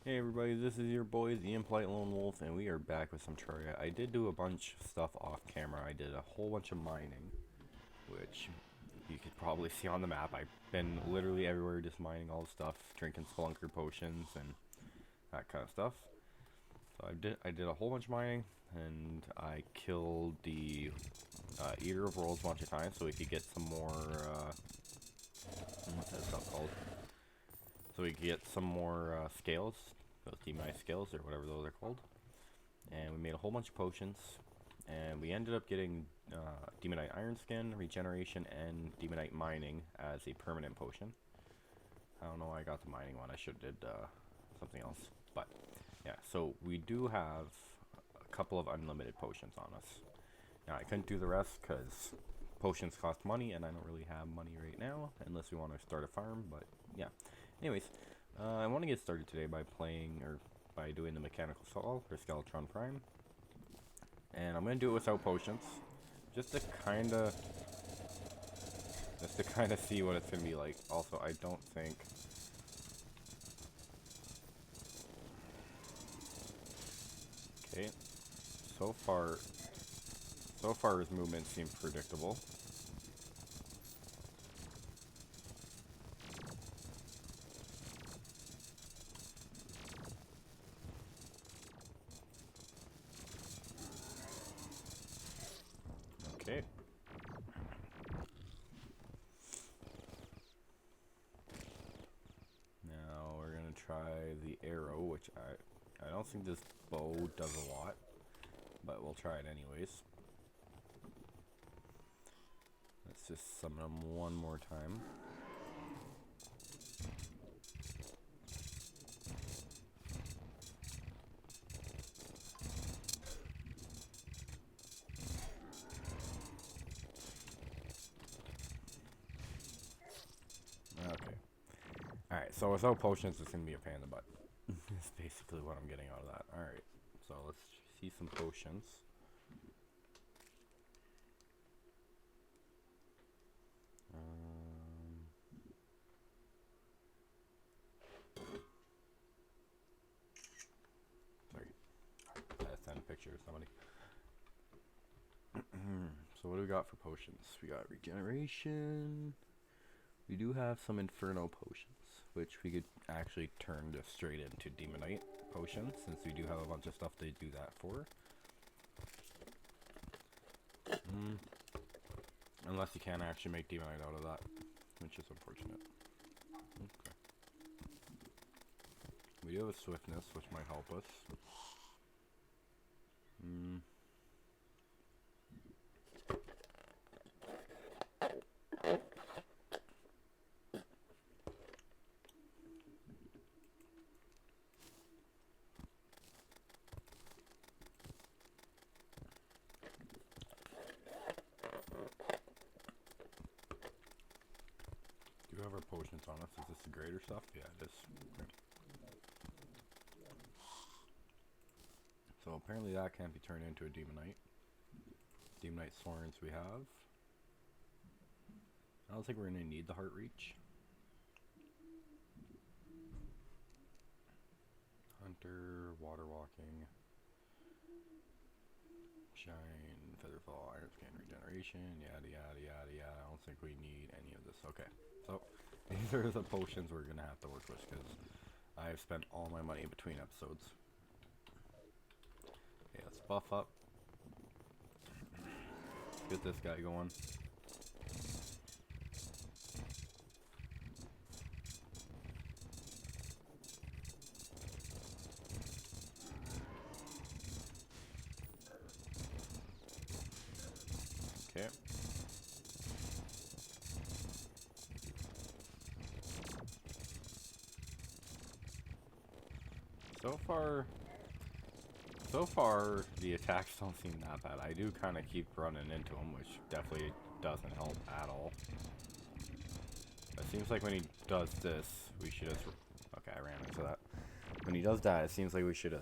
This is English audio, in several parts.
Hey everybody, this is your boy, the Impolite Lone Wolf, and we are back with some Terraria. I did do a bunch of stuff off camera. I did a whole bunch of mining, which you could probably see on the map. I've been literally everywhere just mining all the stuff, drinking spelunker potions and that kind of stuff. So I did a whole bunch of mining, and I killed the Eater of Worlds a bunch of times so we could get some more, what's that stuff called? So we could get some more scales, those demonized scales or whatever those are called. And we made a whole bunch of potions, and we ended up getting demonite iron skin, regeneration, and demonite mining as a permanent potion. I don't know why I got the mining one. I should have did something else. But yeah, so we do have a couple of unlimited potions on us. Now I couldn't do the rest because potions cost money, and I don't really have money right now unless we want to start a farm. But yeah. Anyways, I want to get started today by doing the mechanical saw or Skeletron Prime, and I'm gonna do it without potions, just to kind of see what it's gonna be like. Also, I don't think. Okay, so far his movement seems predictable. Okay. Now we're gonna try the arrow, which I don't think this bow does a lot, but we'll try it anyways. Let's just summon him one more time. Okay. Alright, so without potions, it's going to be a pain in the butt. That's basically what I'm getting out of that. Alright, so let's see some potions. Sorry. I had to send a picture of somebody. So what do we got for potions? We got regeneration. We do have some Inferno potions, which we could actually turn just straight into Demonite potions, since we do have a bunch of stuff to do that for. Unless you can actually make Demonite out of that, which is unfortunate. Okay. We do have a Swiftness, which might help us. Do you have our potions on us? Is this the greater stuff? Yeah, it is. Okay. So apparently that can't be turned into a Demonite. Demonite Swords we have. I don't think we're going to need the Heart Reach. Hunter, Water Walking, Shine, Featherfall, Iron Skin, Regeneration, yada yada yada yada. I don't think we need any of this. Okay, so these are the potions we're going to have to work with because I've spent all my money between episodes. Okay, let's buff up. Get this guy going. Okay. So far, the attacks don't seem that bad. I do kind of keep running into him, which definitely doesn't help at all. It seems like when he does this, we should just... Okay, I ran into that. When he does that, it seems like we should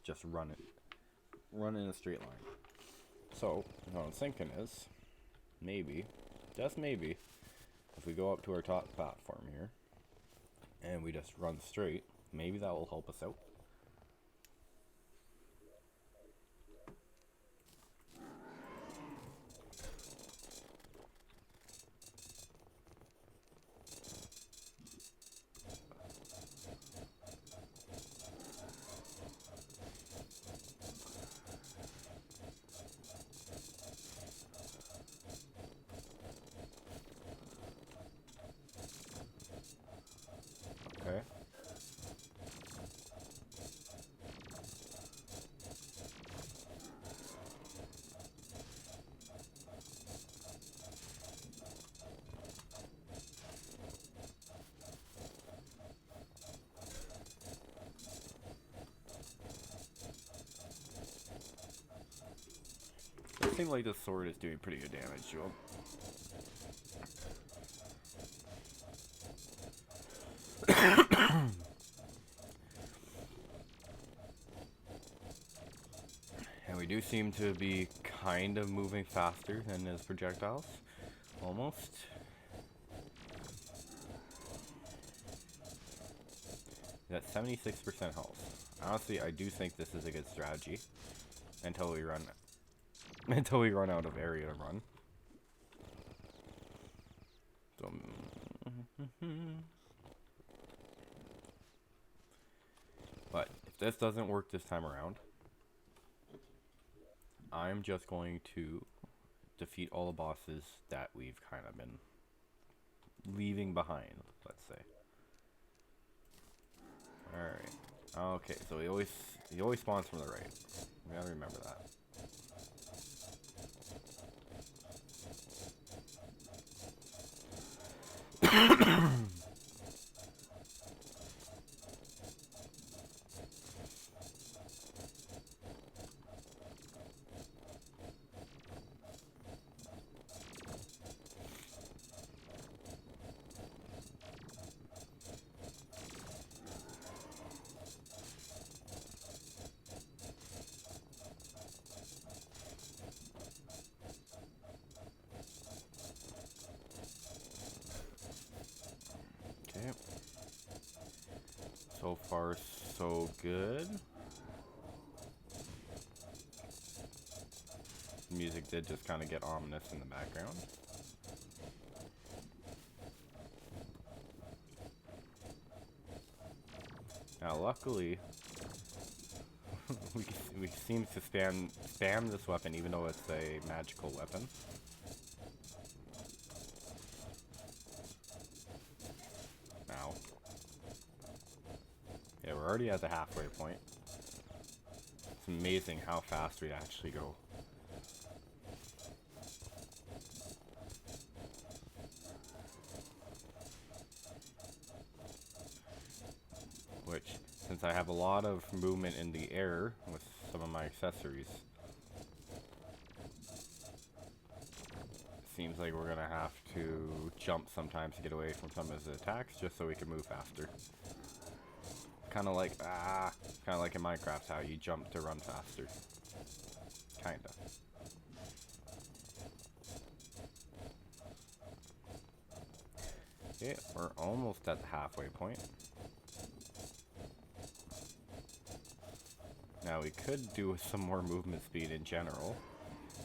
just run in a straight line. So, what I'm thinking is, maybe, just maybe, if we go up to our top platform here, and we just run straight, maybe that will help us out. Okay. It seems like the sword is doing pretty good damage to him. And we do seem to be kind of moving faster than his projectiles. Almost. He's at 76% health. Honestly, I do think this is a good strategy until we run out of area to run. So, but if this doesn't work this time around, I'm just going to defeat all the bosses that we've kind of been leaving behind, let's say. Alright. Okay, so he always spawns from the right. We gotta remember that. Okay. So far, so good. The music did just kind of get ominous in the background. Now, luckily, we seem to spam this weapon, even though it's a magical weapon. Now, yeah, we're already at the halfway point. It's amazing how fast we actually go. Which, since I have a lot of movement in the air with some of my accessories, seems like we're gonna have to jump sometimes to get away from some of his attacks, just so we can move faster. Kind of like in Minecraft, how you jump to run faster. Kinda. Okay, we're almost at the halfway point. Now we could do with some more movement speed in general,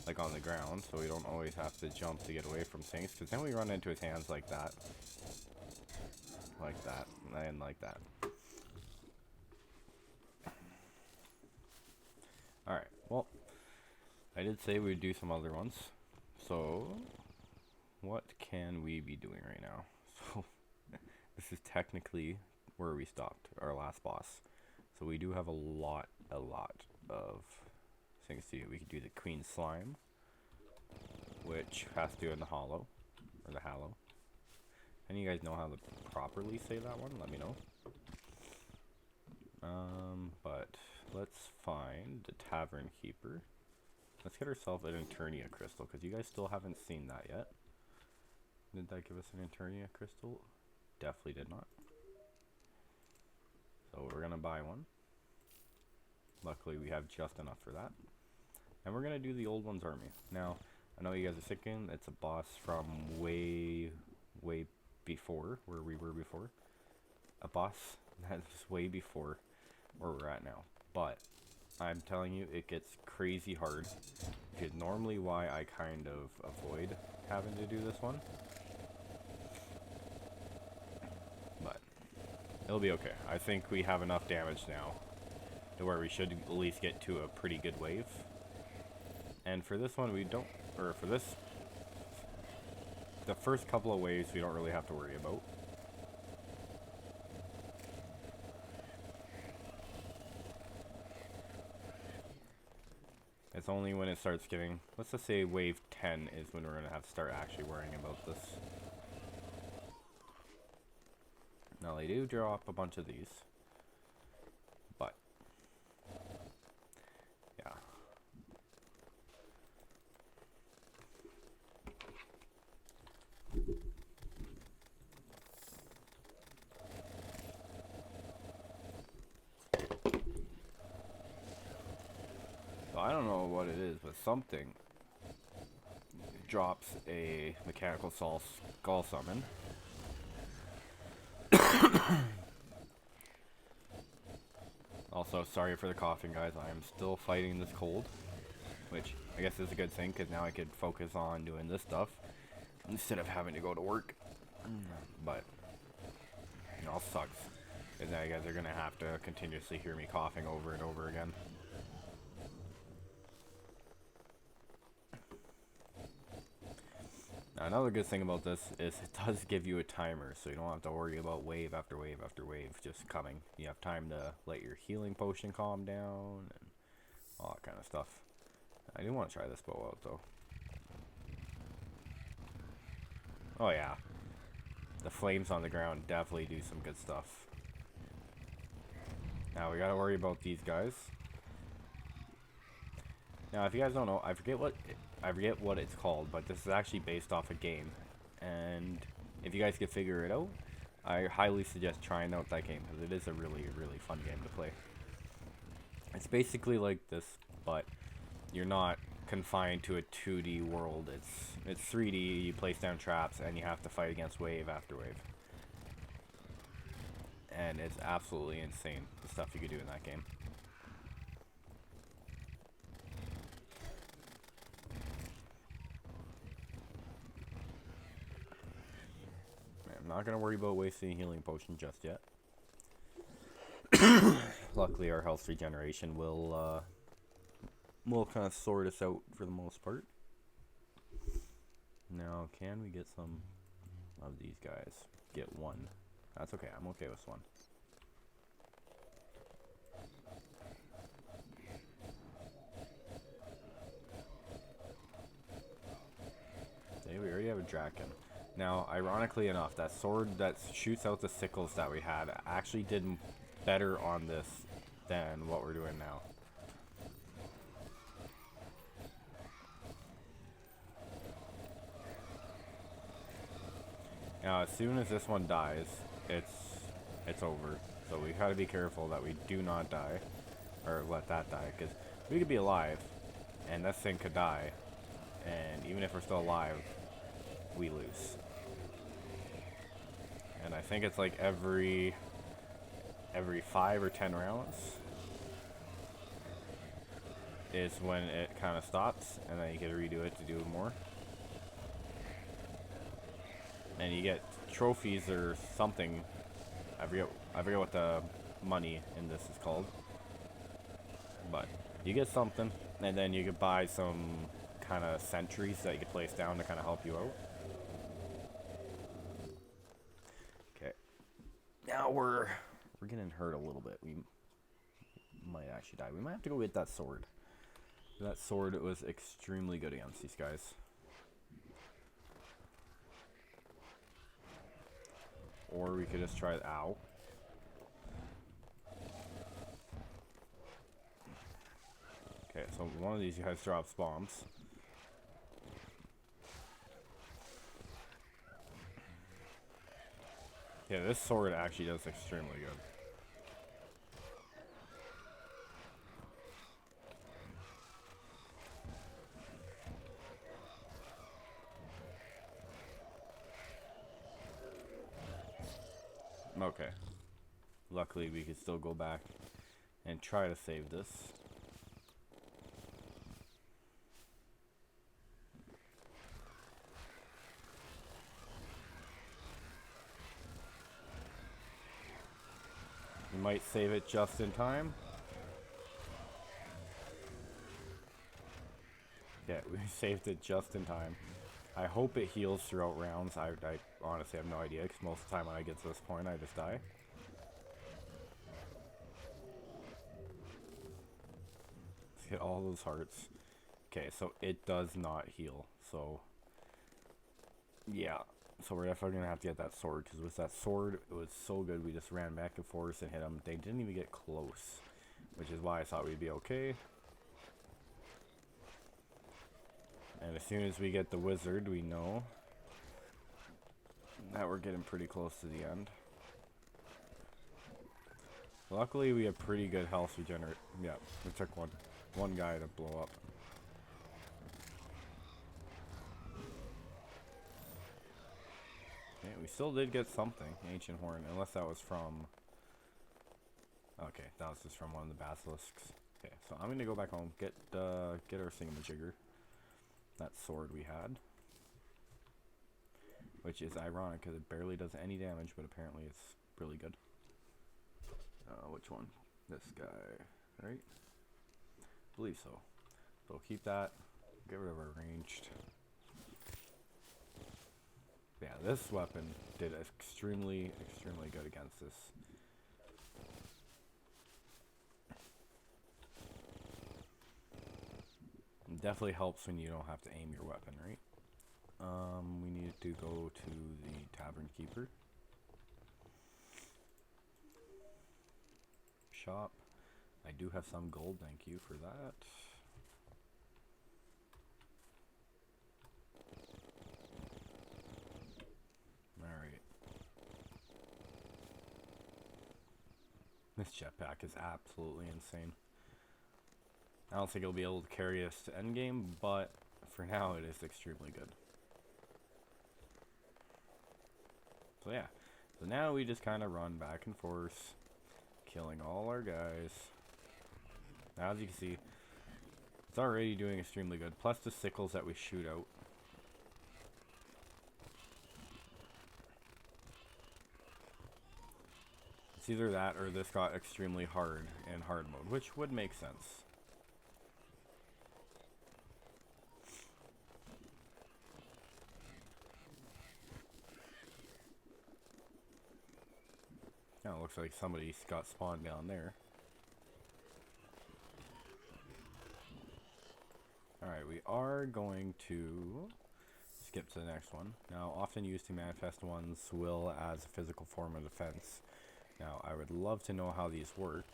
like on the ground, so we don't always have to jump to get away from things, because then we run into his hands like that, and like that. Alright, well, I did say we'd do some other ones, so what can we be doing right now? So, this is technically where we stopped, our last boss. So we do have a lot of things to do. We could do the Queen Slime, which has to do in the Hollow, or the Hallow. Any of you guys know how to properly say that one? Let me know. But let's find the Tavern Keeper. Let's get ourselves an Eternia Crystal, because you guys still haven't seen that yet. Did that give us an Eternia Crystal? Definitely did not. So we're gonna buy one. Luckily we have just enough for that. And we're gonna do the Old One's Army. Now, I know you guys are thinking it's a boss from way before, where we were before. A boss. That's way before where we're at now. But I'm telling you, it gets crazy hard. Which is normally why I kind of avoid having to do this one. But it'll be okay. I think we have enough damage now to where we should at least get to a pretty good wave. And for this one, we don't, or for this, the first couple of waves we don't really have to worry about. It's only when it starts getting, let's just say wave 10 is when we're going to have to start actually worrying about this. Now they do drop a bunch of these, but yeah. So I don't know what it is, but something drops a mechanical skull summon. Also, sorry for the coughing, guys. I am still fighting this cold, which I guess is a good thing because now I could focus on doing this stuff instead of having to go to work. But it all sucks because now you guys are gonna have to continuously hear me coughing over and over again. Now, another good thing about this is it does give you a timer, so you don't have to worry about wave after wave after wave just coming. You have time to let your healing potion calm down and all that kind of stuff. I do want to try this bow out though. Oh yeah, the flames on the ground definitely do some good stuff. Now we gotta worry about these guys. Now if you guys don't know, I forget what it's called, but this is actually based off a game, and if you guys can figure it out, I highly suggest trying out that game because it is a really fun game to play. It's basically like this, but you're not confined to a 2D world. It's 3D. You place down traps and you have to fight against wave after wave, and it's absolutely insane the stuff you can do in that game. I'm not going to worry about wasting a healing potion just yet. Luckily our health regeneration will kind of sort us out for the most part. Now can we get some of these guys? Get one. That's okay, I'm okay with one. Okay, we already have a Draken. Now, ironically enough, that sword that shoots out the sickles that we had actually did better on this than what we're doing now. Now, as soon as this one dies, it's over. So we gotta be careful that we do not die, or let that die, because we could be alive, and this thing could die, and even if we're still alive, we lose. And I think it's like every 5 or 10 rounds is when it kind of stops, and then you can redo it to do more. And you get trophies or something. I forget what the money in this is called. But you get something, and then you can buy some kind of sentries that you can place down to kind of help you out. Now we're getting hurt a little bit. We might actually die. We might have to go get that sword. That sword was extremely good against these guys. Or we could just try it. Ow. Okay, so one of these guys drops bombs. Yeah, this sword actually does extremely good. Okay. luckily we could still go back and try to save this. We might save it just in time. Yeah, we saved it just in time. I hope it heals throughout rounds. I honestly have no idea, because most of the time when I get to this point, I just die. Let's get all those hearts. Okay, so it does not heal. So, yeah. So we're definitely going to have to get that sword, because with that sword, it was so good. We just ran back and forth and hit them. They didn't even get close, which is why I thought we'd be okay. And as soon as we get the wizard, we know that we're getting pretty close to the end. Luckily, we have pretty good health regenerate. Yeah, we took one guy to blow up. Okay, we still did get something. Ancient Horn, unless that was from... Okay, that was just from one of the basilisks. Okay, so I'm gonna go back home, get our thingamajigger. That sword we had. Which is ironic, because it barely does any damage, but apparently it's really good. Which one? This guy, right? I believe so. So keep that. Get rid of our ranged. Yeah, this weapon did extremely good against this. It definitely helps when you don't have to aim your weapon, right? We need to go to the Tavern Keeper. Shop. I do have some gold, thank you for that. Alright. This jetpack is absolutely insane. I don't think it'll be able to carry us to endgame, but for now it is extremely good. So yeah, so now we just kind of run back and forth, killing all our guys. Now as you can see, it's already doing extremely good, plus the sickles that we shoot out. It's either that or this got extremely hard in hard mode, which would make sense. Now it looks like somebody's got spawned down there. Alright, we are going to skip to the next one. Now, often used to manifest ones will as a physical form of defense. Now, I would love to know how these work,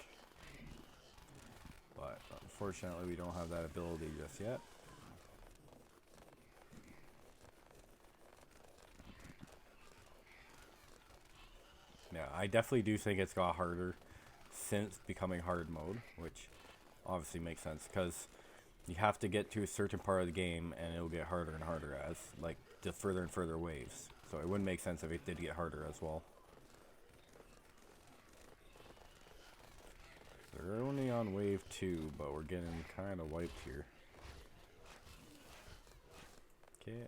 but unfortunately we don't have that ability just yet. Yeah, I definitely do think it's got harder since becoming hard mode, which obviously makes sense, because you have to get to a certain part of the game and it'll get harder and harder as, like, the further and further waves. So it wouldn't make sense if it did get harder as well. They're only on wave 2, but we're getting kind of wiped here. Okay.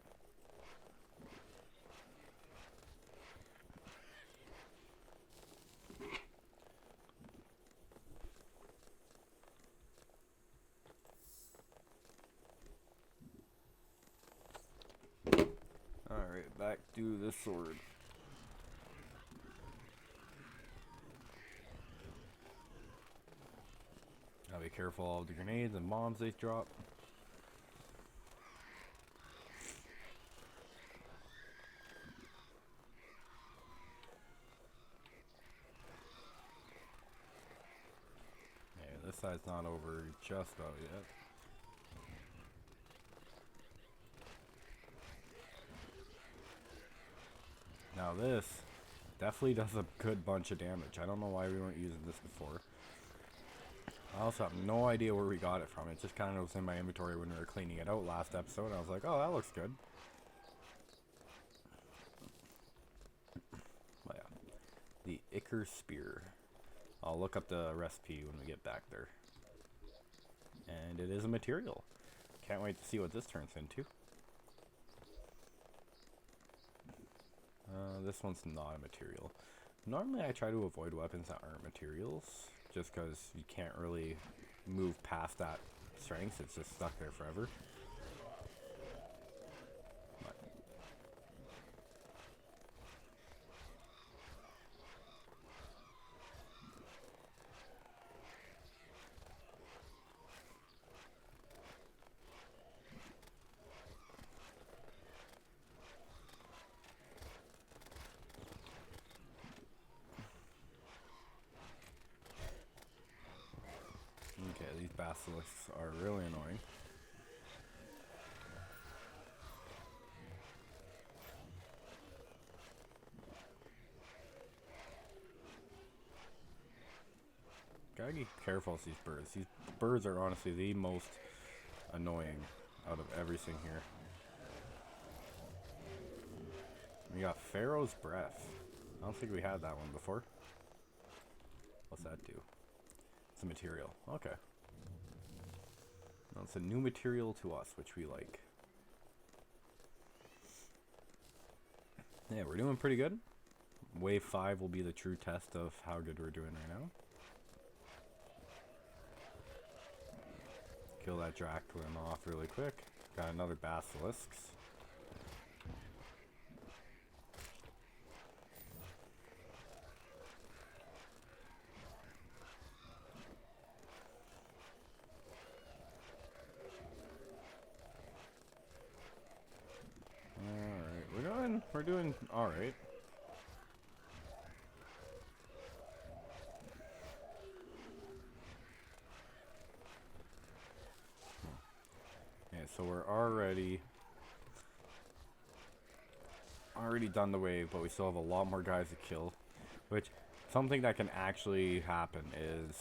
Alright, back to the sword. Now be careful of the grenades and bombs they drop. Yeah, this side's not over just about yet. Now this definitely does a good bunch of damage. I don't know why we weren't using this before. I also have no idea where we got it from. It just kind of was in my inventory when we were cleaning it out last episode. I was like, oh, that looks good. But yeah, the Ichor Spear. I'll look up the recipe when we get back there. And it is a material. Can't wait to see what this turns into. This one's not a material. Normally I try to avoid weapons that aren't materials, just because you can't really move past that strength. It's just stuck there forever. Okay, these basilisks are really annoying. Gotta be careful with these birds. These birds are honestly the most annoying out of everything here. We got Pharaoh's Breath. I don't think we had that one before. What's that do? It's a material. Okay. Well, it's a new material to us, which we like. Yeah, we're doing pretty good. Wave 5 will be the true test of how good we're doing right now. Kill that Draclin off really quick. Got another Basilisks. Alright, we're doing alright. So we're already done the wave, but we still have a lot more guys to kill. Which, something that can actually happen is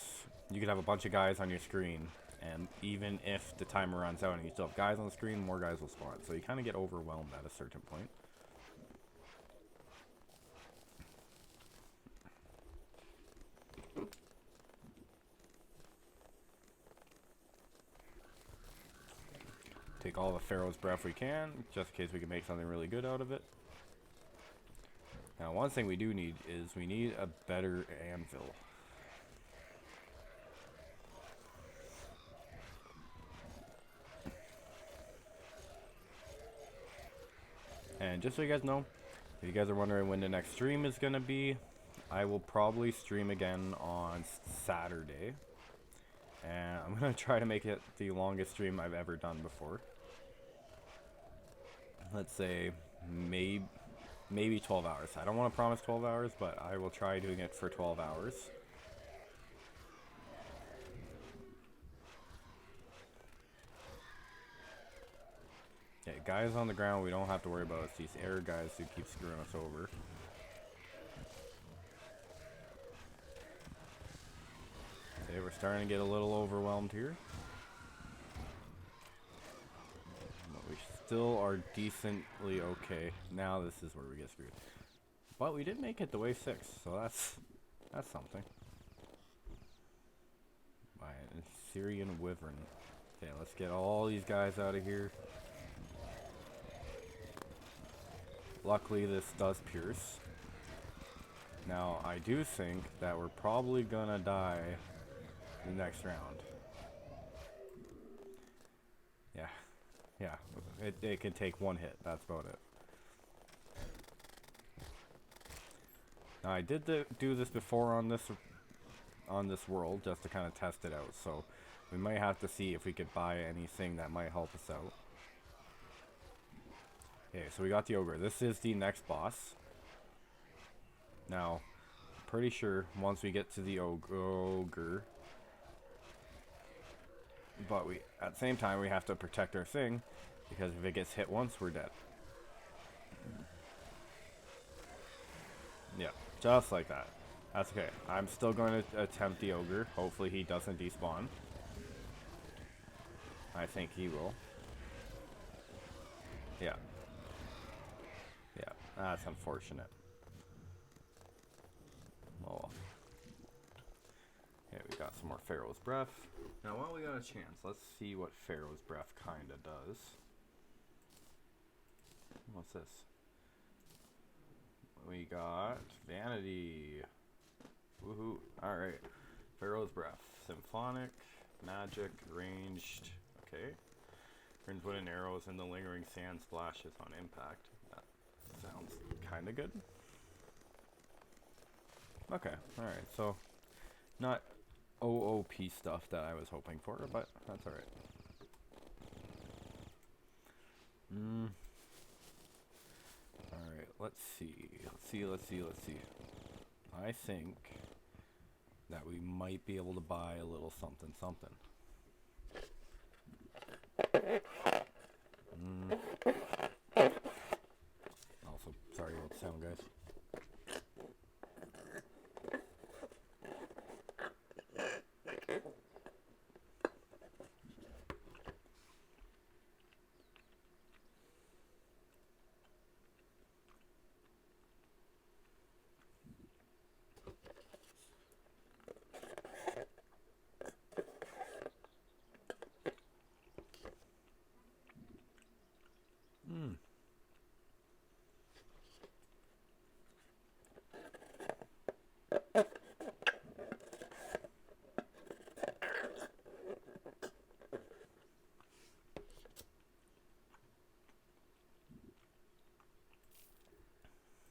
you could have a bunch of guys on your screen, and even if the timer runs out and you still have guys on the screen, more guys will spawn. So you kind of get overwhelmed at a certain point. Take all the Pharaoh's Breath we can, just in case we can make something really good out of it. Now, one thing we do need is we need a better anvil. And just so you guys know, if you guys are wondering when the next stream is going to be, I will probably stream again on Saturday. And I'm going to try to make it the longest stream I've ever done before. Let's say maybe 12 hours. I don't want to promise 12 hours, but I will try doing it for 12 hours. Okay, guys on the ground we don't have to worry about. It's these air guys who keep screwing us over. Okay, we're starting to get a little overwhelmed here. But we still are decently okay. Now this is where we get screwed. But we did make it to wave 6, so that's something. By an Syrian Wyvern. Okay, let's get all these guys out of here. Luckily this does pierce. Now I do think that we're probably gonna die the next round. Yeah, it can take one hit, that's about it. Now I did do this before on this world, just to kind of test it out, so we might have to see if we could buy anything that might help us out. Okay, so we got the ogre. This is the next boss. Now, I'm pretty sure once we get to the ogre, but at the same time we have to protect our thing, because if it gets hit once, we're dead. Yeah, just like that. That's okay. I'm still going to attempt the ogre. Hopefully he doesn't despawn. I think he will. Yeah. Yeah, that's unfortunate. Oh. some more Pharaoh's Breath. Now while we got a chance, let's see what Pharaoh's Breath kinda does. What's this? We got Vanity. Woohoo. Alright. Pharaoh's Breath. Symphonic, magic, ranged. Okay. Turns wooden arrows and the lingering sand splashes on impact. That sounds kinda good. Okay, alright, so not OOP stuff that I was hoping for, but that's alright. Alright, let's see. I think that we might be able to buy a little something. Also, sorry about the sound, guys.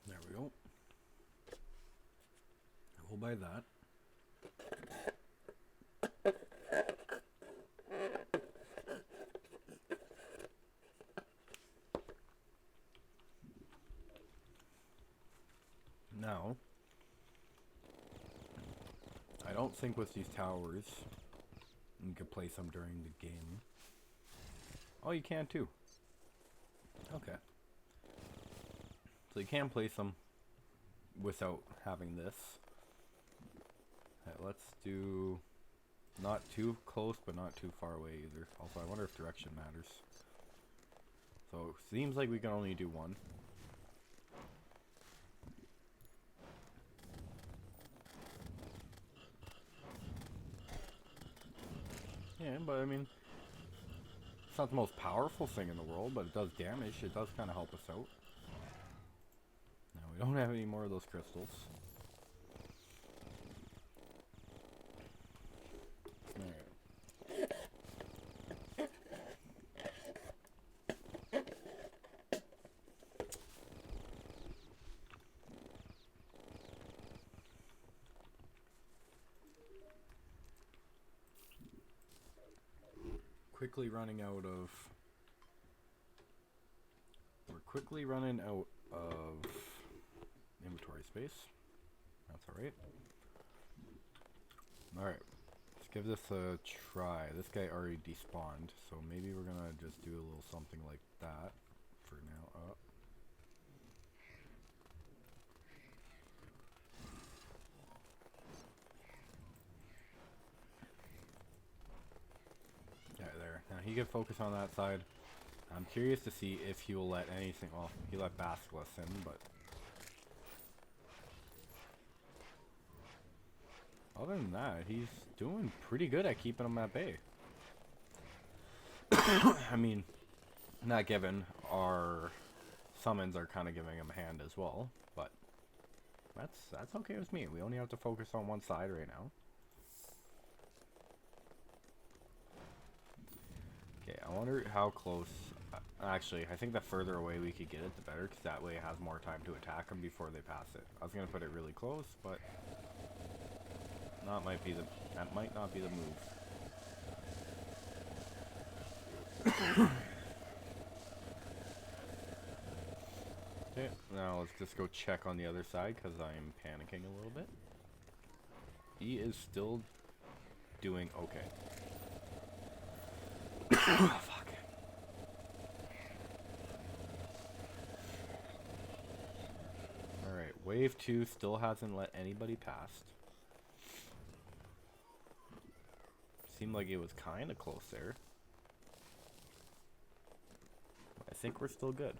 There we go. We'll buy that. Now, I don't think with these towers you can place them during the game. Oh, you can too. Okay. So you can place them without having this. Okay, let's do not too close, but not too far away either. Also, I wonder if direction matters. So, seems like we can only do one. Yeah, but I mean, it's not the most powerful thing in the world, but it does damage. It does kind of help us out. Now, we don't have any more of those crystals. Alright. Quickly running out of... We're quickly running out of inventory space. That's alright. Alright. Let's give this a try. This guy already despawned, so maybe we're gonna just do a little something like that for now. Yeah, there. Now he can focus on that side. I'm curious to see if he will let anything... Well, he let Basilisk in, but... Other than that, he's doing pretty good at keeping them at bay. I mean, not given our summons are kind of giving him a hand as well, but that's okay with me. We only have to focus on one side right now. Okay, I wonder how close... Actually, I think the further away we could get it, the better, because that way it has more time to attack them before they pass it. I was going to put it really close, but... That might not be the move. Okay, now let's just go check on the other side because I'm panicking a little bit. He is still doing okay. Fuck. Alright, wave 2 still hasn't let anybody past. Seemed like it was kind of close there. I think we're still good.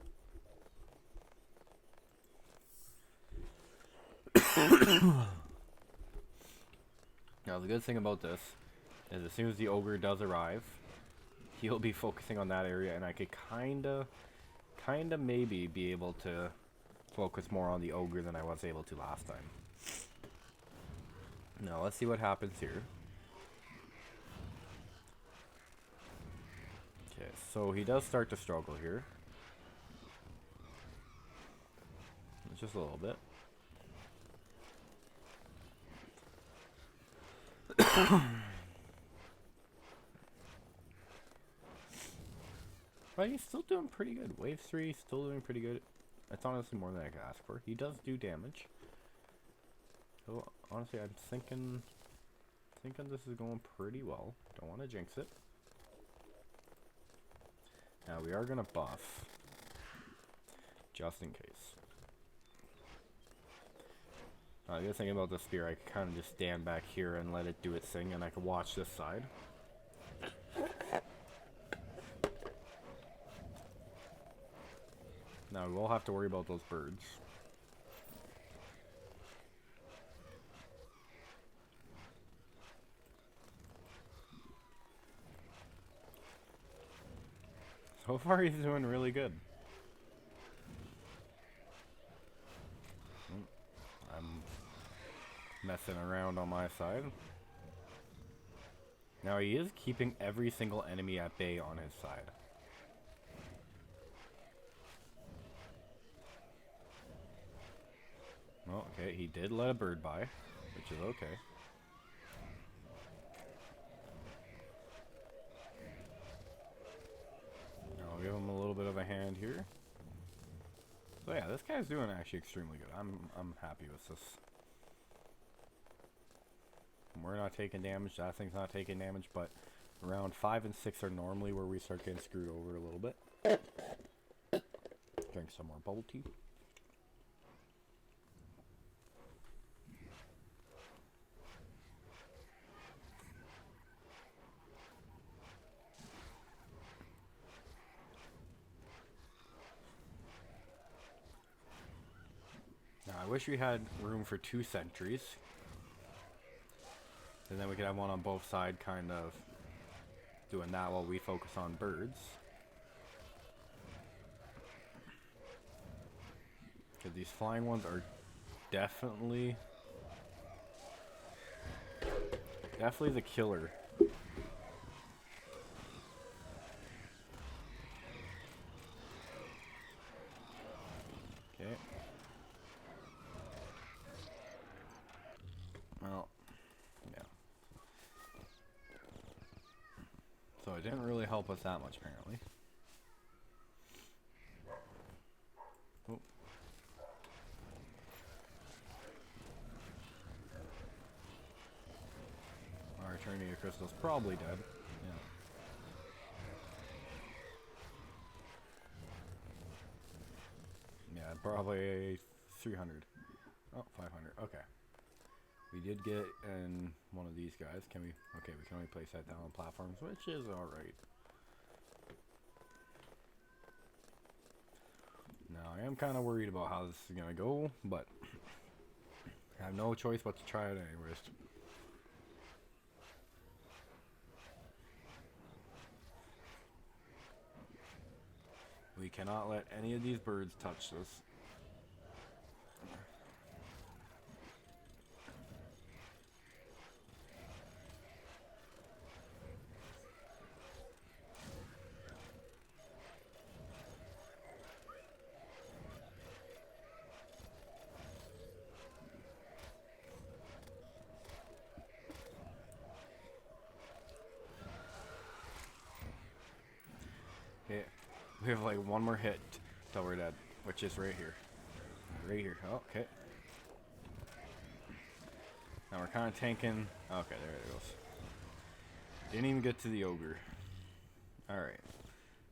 Now the good thing about this is as soon as the ogre does arrive, he'll be focusing on that area, and I could kinda maybe be able to focus more on the ogre than I was able to last time. Now let's see what happens here. Okay, so he does start to struggle here. Just a little bit. But he's still doing pretty good. Wave 3, still doing pretty good. That's honestly more than I could ask for. He does do damage. So honestly, I'm thinking this is going pretty well. Don't want to jinx it. Now we are gonna buff, just in case. The good thing about the spear, I can kind of just stand back here and let it do its thing, and I can watch this side. Now we will have to worry about those birds. So far he's doing really good. I'm messing around on my side. Now he is keeping every single enemy at bay on his side. Well, okay, he did let a bird by, which is okay. I'll give him a little bit of a hand here. So yeah, this guy's doing actually extremely good. I'm happy with this. We're not taking damage, that thing's not taking damage, but round 5 and 6 are normally where we start getting screwed over a little bit. Drink some more bubble tea. Now I wish we had room for 2 sentries. And then we could have one on both sides, kind of doing that while we focus on birds. Because these flying ones are definitely the killer. Okay. Well, yeah. So it didn't really help us that much, apparently. Oh. Our Terraria crystal's probably dead. Yeah. Yeah, probably 300. Oh, 500. Okay. We did get in one of these guys. Can we? Okay, we can only place that down on platforms, which is alright. Now, I am kind of worried about how this is going to go, but I have no choice but to try it anyways. We cannot let any of these birds touch this. Okay, we have like one more hit till we're dead, which is right here. Right here. Oh, okay. Now we're kind of tanking. Okay, there it goes. Didn't even get to the ogre. Alright.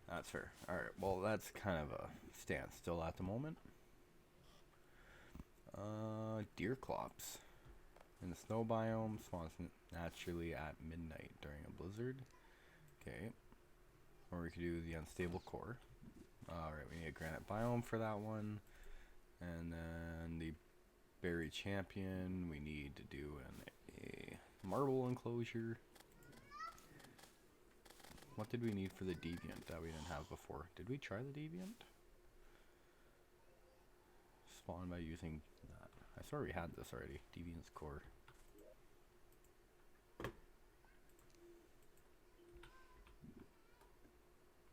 That's fair. Alright, well that's kind of a standstill at the moment. Deer clops. In the snow biome, spawns naturally at midnight during a blizzard. Okay. Or we could do the unstable core. Alright, we need a granite biome for that one. And then the berry champion, we need to do a Marble enclosure. What did we need for the deviant that we didn't have before? Did we try the deviant? Spawn by using that. I swear we had this already. Deviant's core.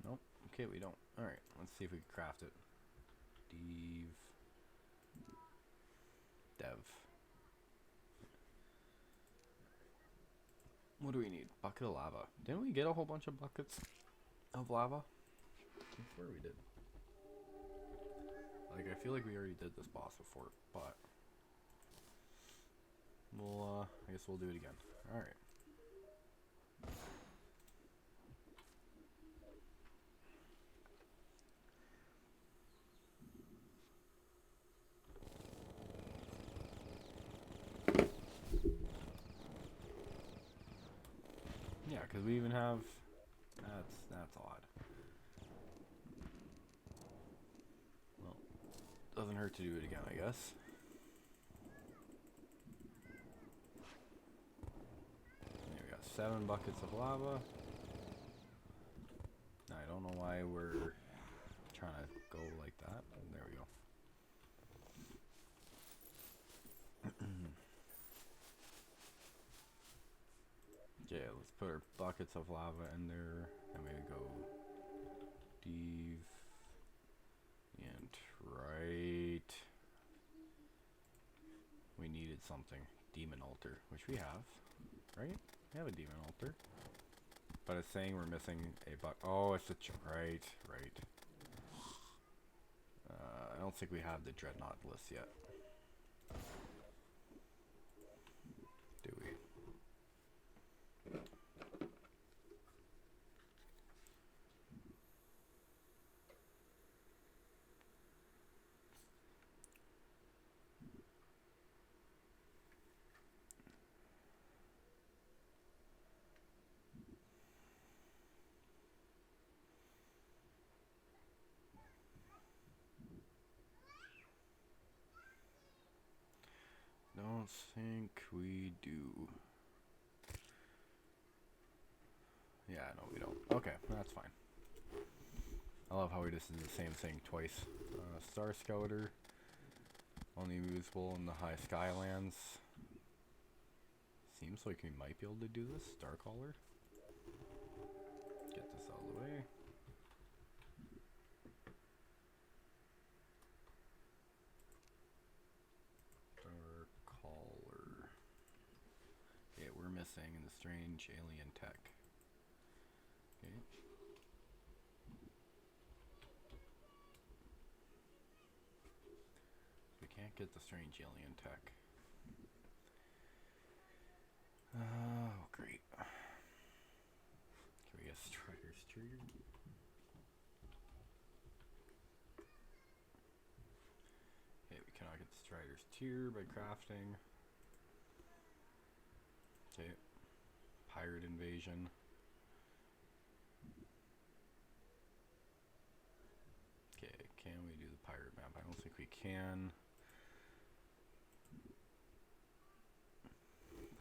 Nope. Okay, we don't. Alright, let's see if we can craft it. Dev. What do we need? Bucket of lava. Didn't we get a whole bunch of buckets of lava? I swear we did. Like, I feel like we already did this boss before, but we'll, I guess we'll do it again. Alright. Yeah, because we even have... That's odd. Well, doesn't hurt to do it again, I guess. There we got 7 buckets of lava. I don't know why we're trying to go like that. There we go. Okay, let's put our buckets of lava in there, and we go right. We needed something. Demon altar, which we have, right? We have a demon altar, but it's saying we're missing a oh, it's a right. I don't think we have the dreadnought list yet. Do we? Don't think we do. Yeah, no, we don't. Okay, that's fine. I love how we just did the same thing twice. Star Scouter, only usable in the high skylands. Seems like we might be able to do this. Star Caller. Get this out of the way. Star Caller. Okay, we're missing the strange alien tech. Okay. We can't get the strange alien tech. Oh, great. Can we get Strider's Trigger? Okay, we cannot get the Strider's Tier by crafting. Okay. Pirate Invasion. Okay, can we do the pirate map? I don't think we can.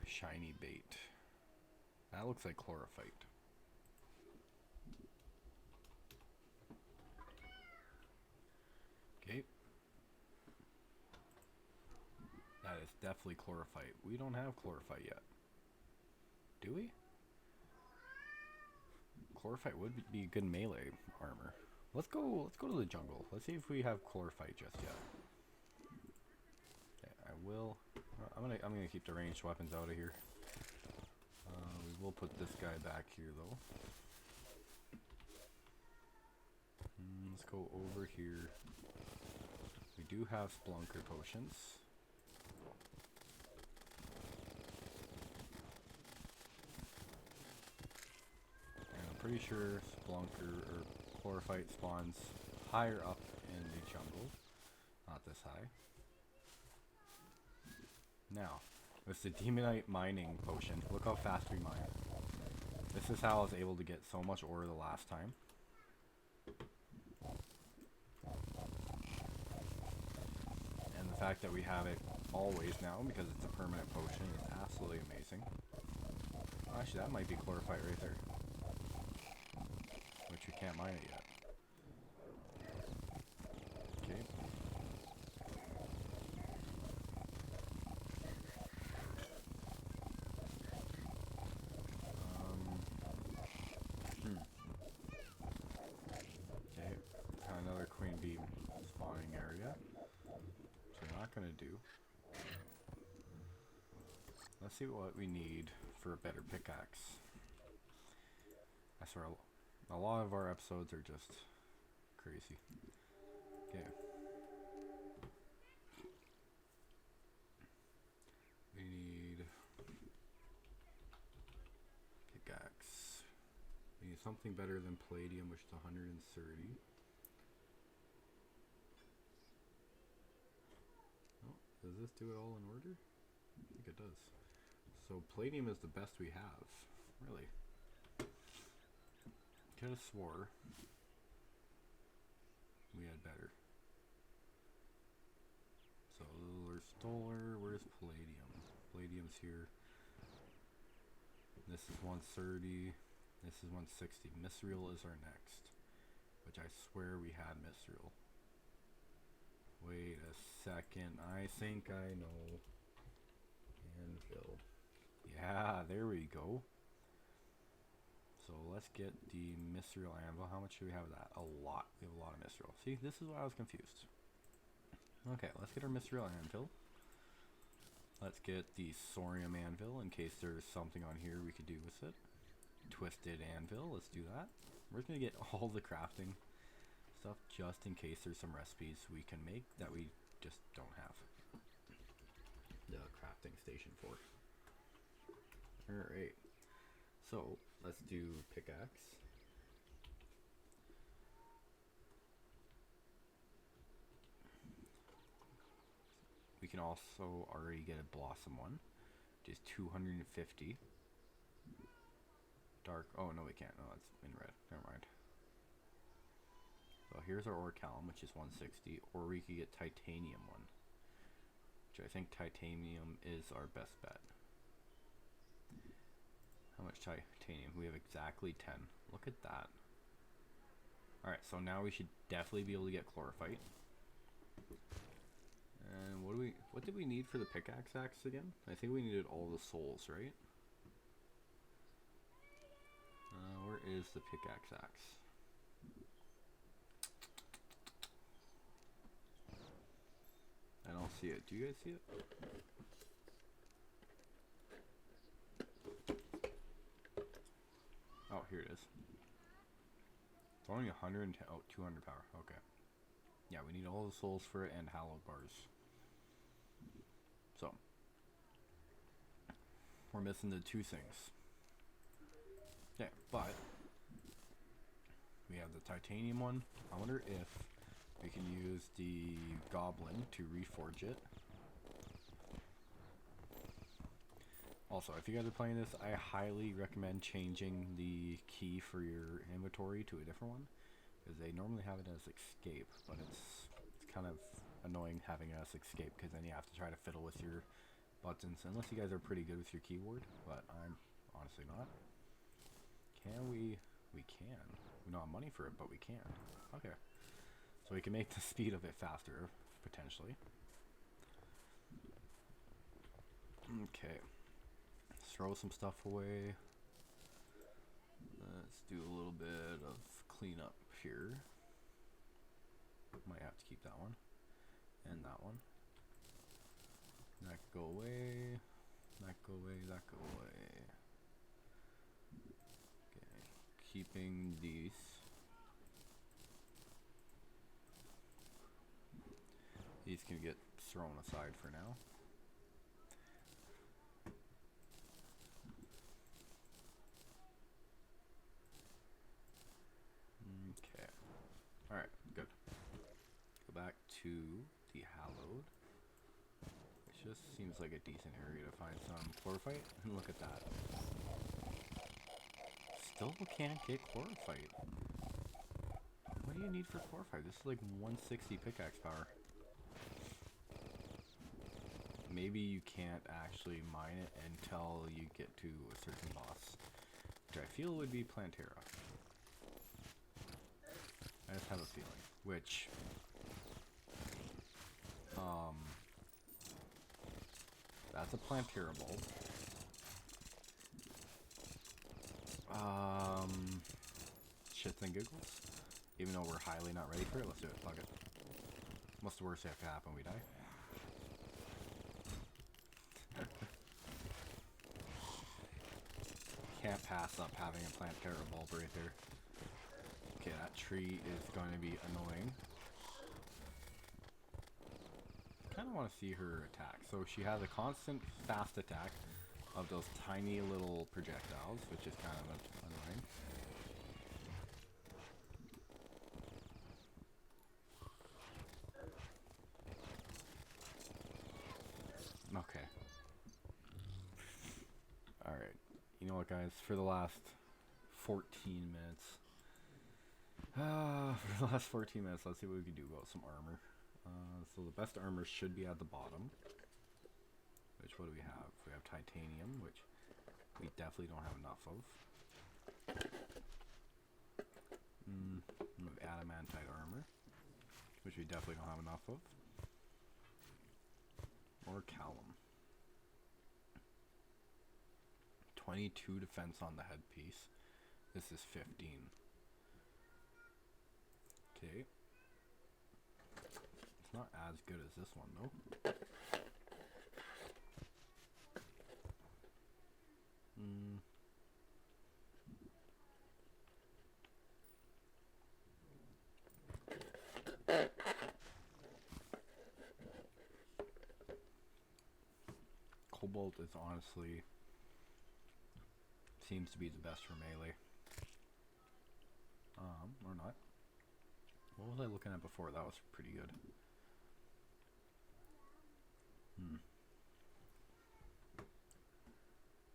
Shiny bait. That looks like chlorophyte. Okay. That is definitely chlorophyte. We don't have chlorophyte yet. Do we? Chlorophyte would be good melee armor. Let's go to the jungle. Let's see if we have chlorophyte just yet. Okay, I will. I'm gonna keep the ranged weapons out of here. We will put this guy back here though. Let's go over here. We do have Splunker potions. And I'm pretty sure Splunker or chlorophyte spawns higher up in the jungle, not this high. Now, with the Demonite mining potion, look how fast we mine. This is how I was able to get so much ore the last time. And the fact that we have it always now, because it's a permanent potion, is absolutely amazing. Actually, that might be chlorophyte right there. Which we can't mine it yet. Okay. Okay. Another queen bee spawning area. Which we're not gonna do. Let's see what we need for a better pickaxe. I swear, a lot of our episodes are just crazy. Okay. We need pickaxe. We need something better than palladium, which is 130. Oh, does this do it all in order? I think it does. So palladium is the best we have, really. Could have swore we had better. So there's Stoller, where's palladium? Palladium's here. This is 130, this is 160. Misriel is our next, which I swear we had Misriel. Wait a second, I think I know. Anvil. Yeah, there we go. So let's get the Misriel Anvil. How much do we have of that? A lot. We have a lot of Misriel. See, this is why I was confused. Okay, let's get our Misriel Anvil. Let's get the Thorium Anvil in case there's something on here we could do with it. Twisted Anvil, let's do that. We're just going to get all the crafting stuff just in case there's some recipes we can make that we just don't have the crafting station for. Alright, so let's do pickaxe. We can also already get a blossom one, which is 250. Dark, oh no we can't, no it's in red, never mind. So here's our ore calum, which is 160, or we could get titanium one, which I think titanium is our best bet. How much titanium? We have exactly 10. Look at that. Alright, so now we should definitely be able to get chlorophyte. And what did we need for the pickaxe axe again? I think we needed all the souls, right? Where is the pickaxe axe? I don't see it. Do you guys see it? Oh, here it is. It's only 110. Oh, 200 power. Okay. Yeah, we need all the souls for it and hallowed bars. So, we're missing the two things. Yeah, but we have the titanium one. I wonder if we can use the goblin to reforge it. Also, if you guys are playing this, I highly recommend changing the key for your inventory to a different one, because they normally have it as escape, but it's kind of annoying having it as escape, because then you have to try to fiddle with your buttons, unless you guys are pretty good with your keyboard, but I'm honestly not. Can we? We can. We don't have money for it, but we can. Okay. So we can make the speed of it faster, potentially. Okay. Throw some stuff away. Let's do a little bit of cleanup here. Might have to keep that one. And that one. That go away. That go away. That go away. Okay. Keeping these. These can get thrown aside for now. Okay. Alright, good. Go back to the hallowed. It just seems like a decent area to find some chlorophyte. And look at that. Still can't get chlorophyte. What do you need for chlorophyte? This is like 160 pickaxe power. maybe you can't actually mine it until you get to a certain boss, which I feel would be Plantera. I just have a feeling. Which, that's a Plantera bulb. Shits and giggles. Even though we're highly not ready for it, let's do it. Fuck it. What's the worst that could happen? We die. Can't pass up having a Plantera bulb right there. Okay, that tree is going to be annoying. Kind of want to see her attack. So she has a constant fast attack of those tiny little projectiles, which is kind of annoying. Okay. Alright. You know what, guys? For the last 14 minutes. For the last 14 minutes, let's see what we can do about some armor. So the best armor should be at the bottom. Which, what do we have? We have titanium, which we definitely don't have enough of. We have adamantite armor, which we definitely don't have enough of. Or Callum. 22 defense on the headpiece. This is 15. Okay. It's not as good as this one though. Cobalt is honestly seems to be the best for melee. Or not. What was I looking at before? That was pretty good.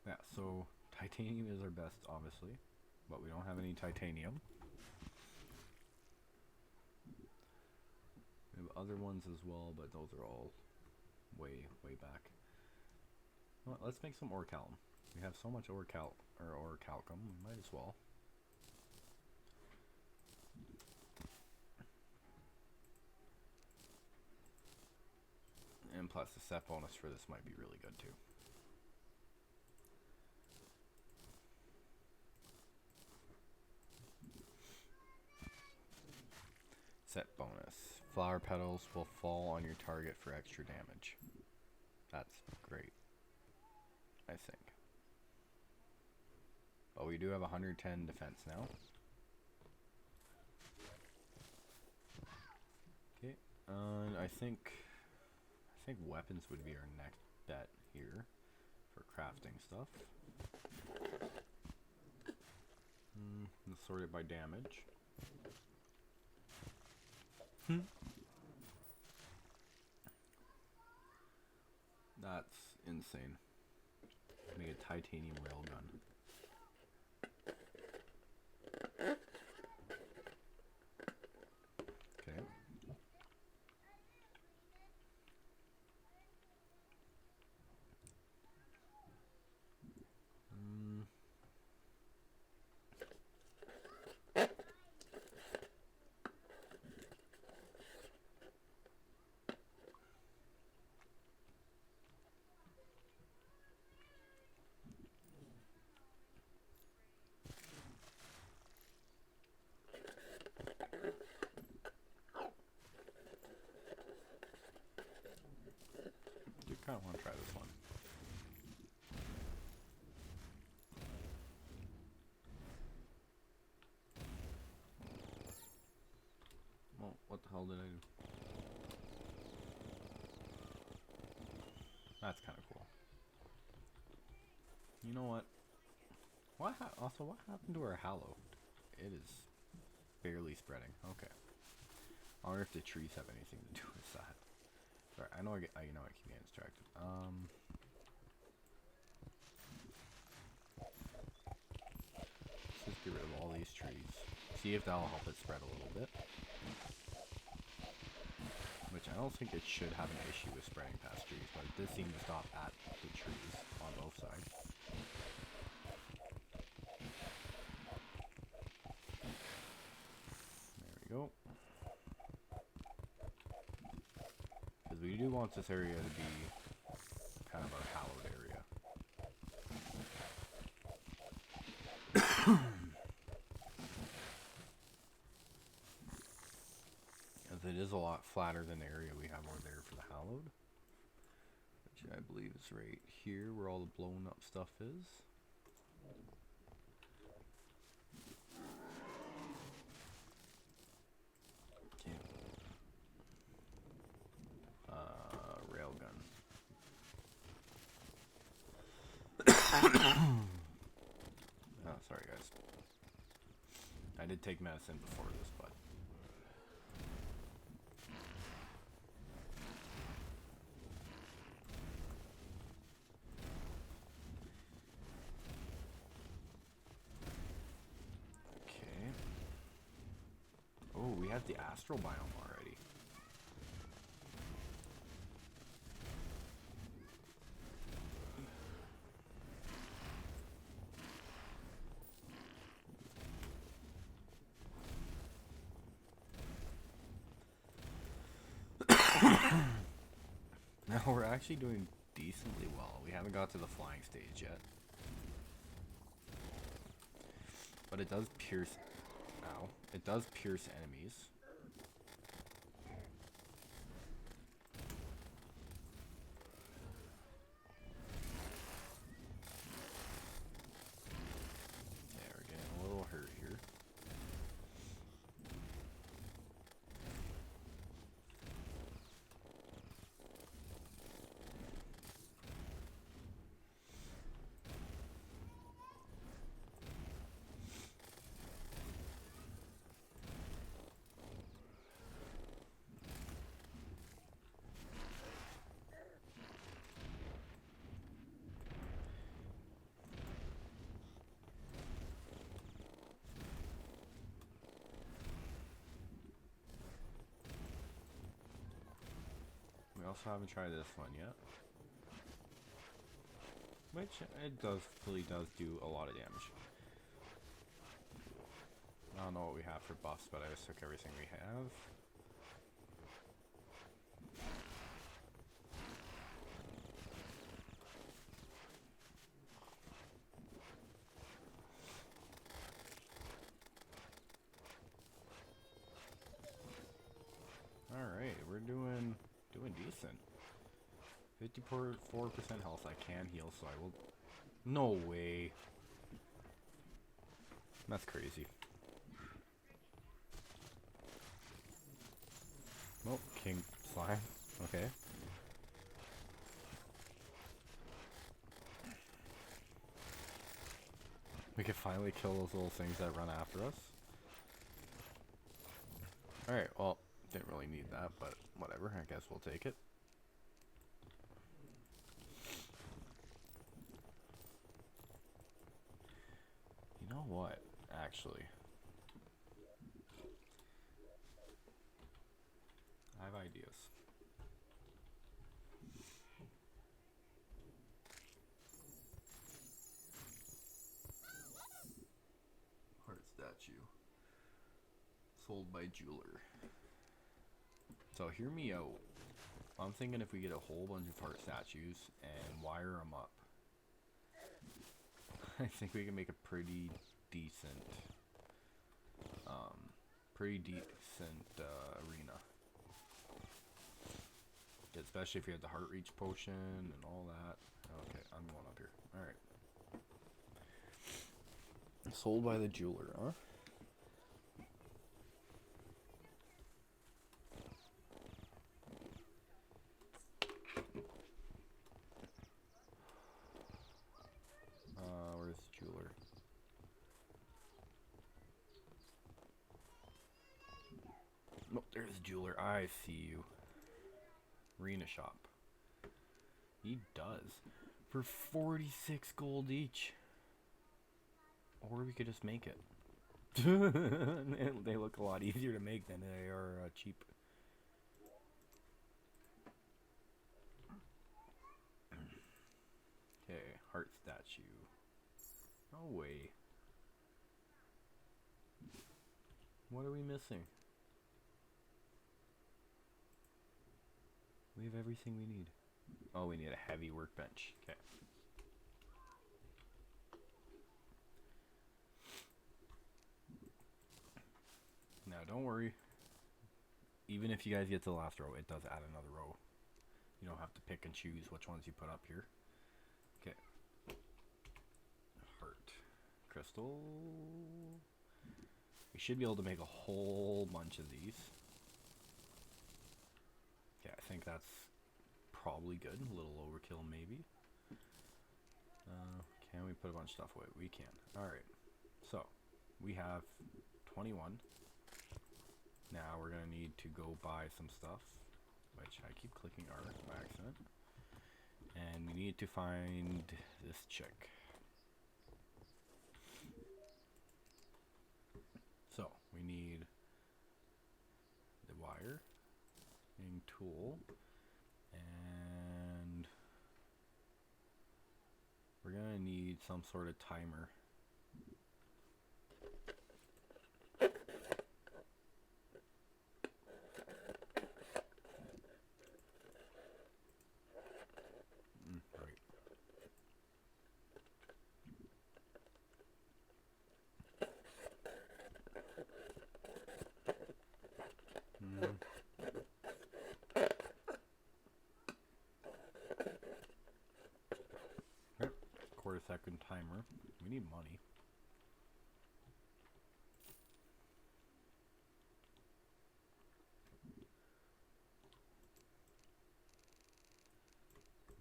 Yeah, so titanium is our best, obviously, but we don't have any titanium. We have other ones as well, but those are all way back. Well, let's make some orichalcum. We have so much orichalcum, we might as well. And plus the set bonus for this might be really good too. Set bonus. Flower petals will fall on your target for extra damage. That's great, I think. But we do have 110 defense now. Okay, I think weapons would be our next bet here for crafting stuff. Let's sort it by damage. That's insane. Make a titanium railgun. Okay. I kind of want to try this one. Well, what the hell did I do? That's kind of cool. You know what? What happened to our hallow? It is barely spreading. Okay. I wonder if the trees have anything to do with that. Sorry, I know I keep getting distracted. Let's just get rid of all these trees. See if that'll help it spread a little bit. Which I don't think it should have an issue with spreading past trees, but it does seem to stop at the trees on both sides. There we go. Because we do want this area to be kind of our hallowed area. As it is a lot flatter than the area we have over there for the hallowed. Which I believe is right here where all the blown up stuff is. Railgun. Oh, sorry guys. I did take medicine before this, but okay. Oh, we have the astral biome already. Now we're actually doing decently well. We haven't got to the flying stage yet. But it does pierce... Ow. It does pierce enemies. Yeah, we're getting a little hurt here. We also haven't tried this one yet. Which it really does do a lot of damage. I don't know what we have for buffs, but I just took everything we have. Alright, we're doing decent. 54% health. I can heal, so I will... No way. That's crazy. Oh, King Slime. Okay. We can finally kill those little things that run after us. Alright, well, didn't really need that, but whatever. I guess we'll take it. You know what, actually? I have ideas. Heart statue. Sold by jeweler. So hear me out. I'm thinking if we get a whole bunch of heart statues and wire them up, I think we can make a pretty decent arena. Especially if you have the heart reach potion and all that. Okay, I'm going up here. Alright. Sold by the jeweler, huh? Where's the jeweler? Oh, there's the jeweler. I see you. Arena shop. He does. For 46 gold each. Or we could just make it. They look a lot easier to make than they are cheap. Heart statue. No way. What are we missing? We have everything we need. Oh, we need a heavy workbench. Okay. Now, don't worry. Even if you guys get to the last row, it does add another row. You don't have to pick and choose which ones you put up here. Okay. Heart. Crystal. We should be able to make a whole bunch of these. Okay, I think that's probably good. A little overkill, maybe. Can we put a bunch of stuff away? We can. Alright. So, we have 21. Now we're going to need to go buy some stuff. Which I keep clicking R by accident. And we need to find this chick. So, we need the wire, tool, and we're gonna need some sort of timer. Right. Yep. Quarter-second timer. We need money.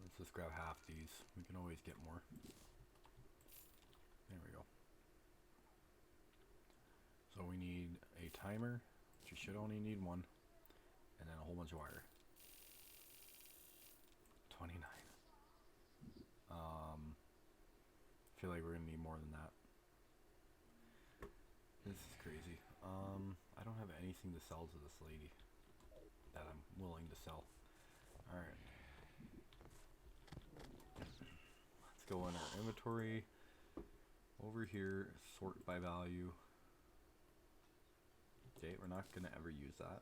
Let's just grab half these. We can always get more. There we go. So we need a timer, which you should only need one, and then a whole bunch of wire. 29. I feel like we're gonna need more than that. This is crazy. I don't have anything to sell to this lady that I'm willing to sell. Alright. Let's go in our inventory. Over here, sort by value. Okay, we're not gonna ever use that.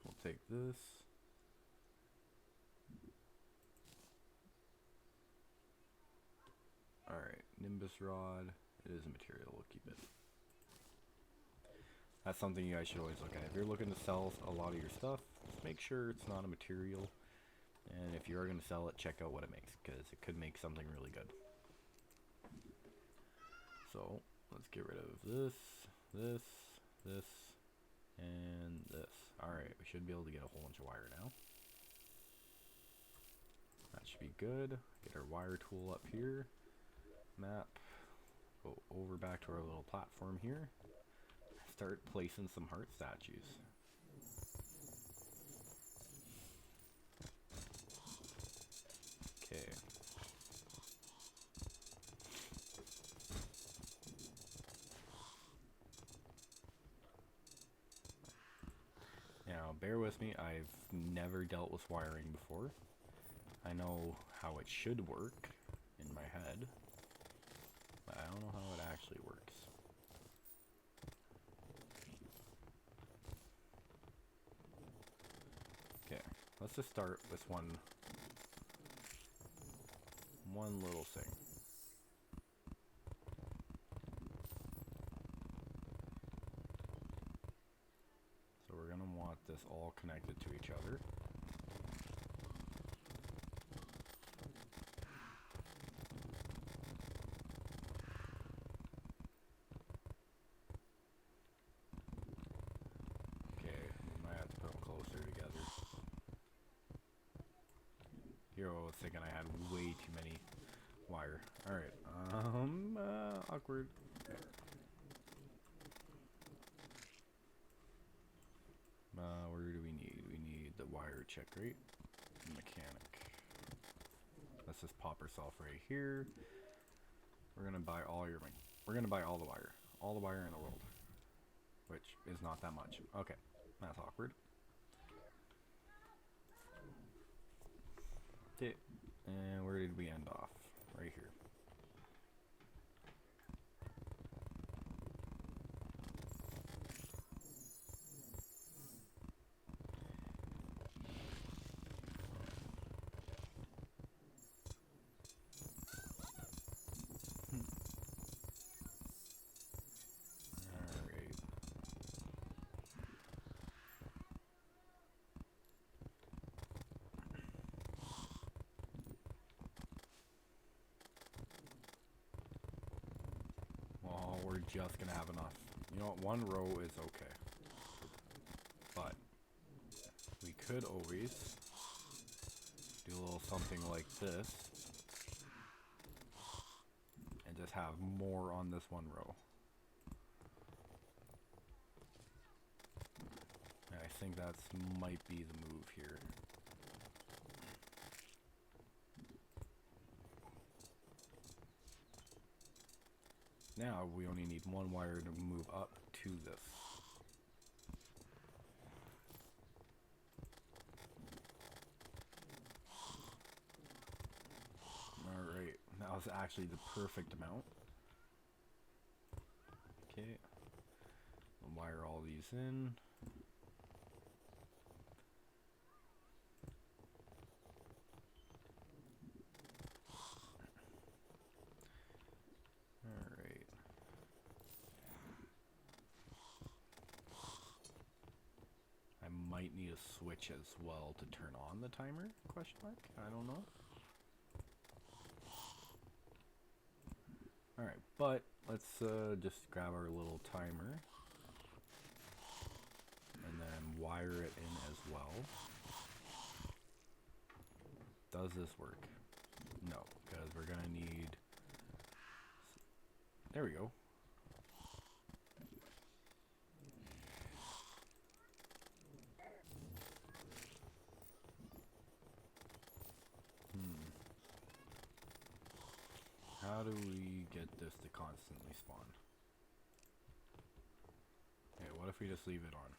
We'll take this. Alright, Nimbus Rod. It is a material, we'll keep it. That's something you guys should always look at. If you're looking to sell a lot of your stuff, just make sure it's not a material. And if you are going to sell it, check out what it makes, because it could make something really good. So, let's get rid of this, this, and this. Alright, we should be able to get a whole bunch of wire now. That should be good. Get our wire tool up here. Map. Go over back to our little platform here. Start placing some heart statues. Okay. Now, bear with me. I've never dealt with wiring before. I know how it should work in my head, but I don't know how it actually works. Okay, let's just start with one little thing. So we're gonna want this all connected to each other. I was thinking I had way too many wire. Alright, awkward. Where do we need? We need the wire check, right? Mechanic. Let's just pop ourselves right here. We're gonna buy all your money. We're gonna buy all the wire. All the wire in the world. Which is not that much. Okay, that's awkward. did we end off? Right here. We're just gonna have enough. You know what, one row is okay. But we could always do a little something like this and just have more on this one row. And I think that might be the move here. Now we only need one wire to move up to this. Alright, that was actually the perfect amount. Okay, we'll wire all these in. Might need a switch as well to turn on the timer, question mark? I don't know. Alright, but let's just grab our little timer and then wire it in as well. Does this work? No, because we're gonna need... There we go. How do we get this to constantly spawn? Okay, what if we just leave it on?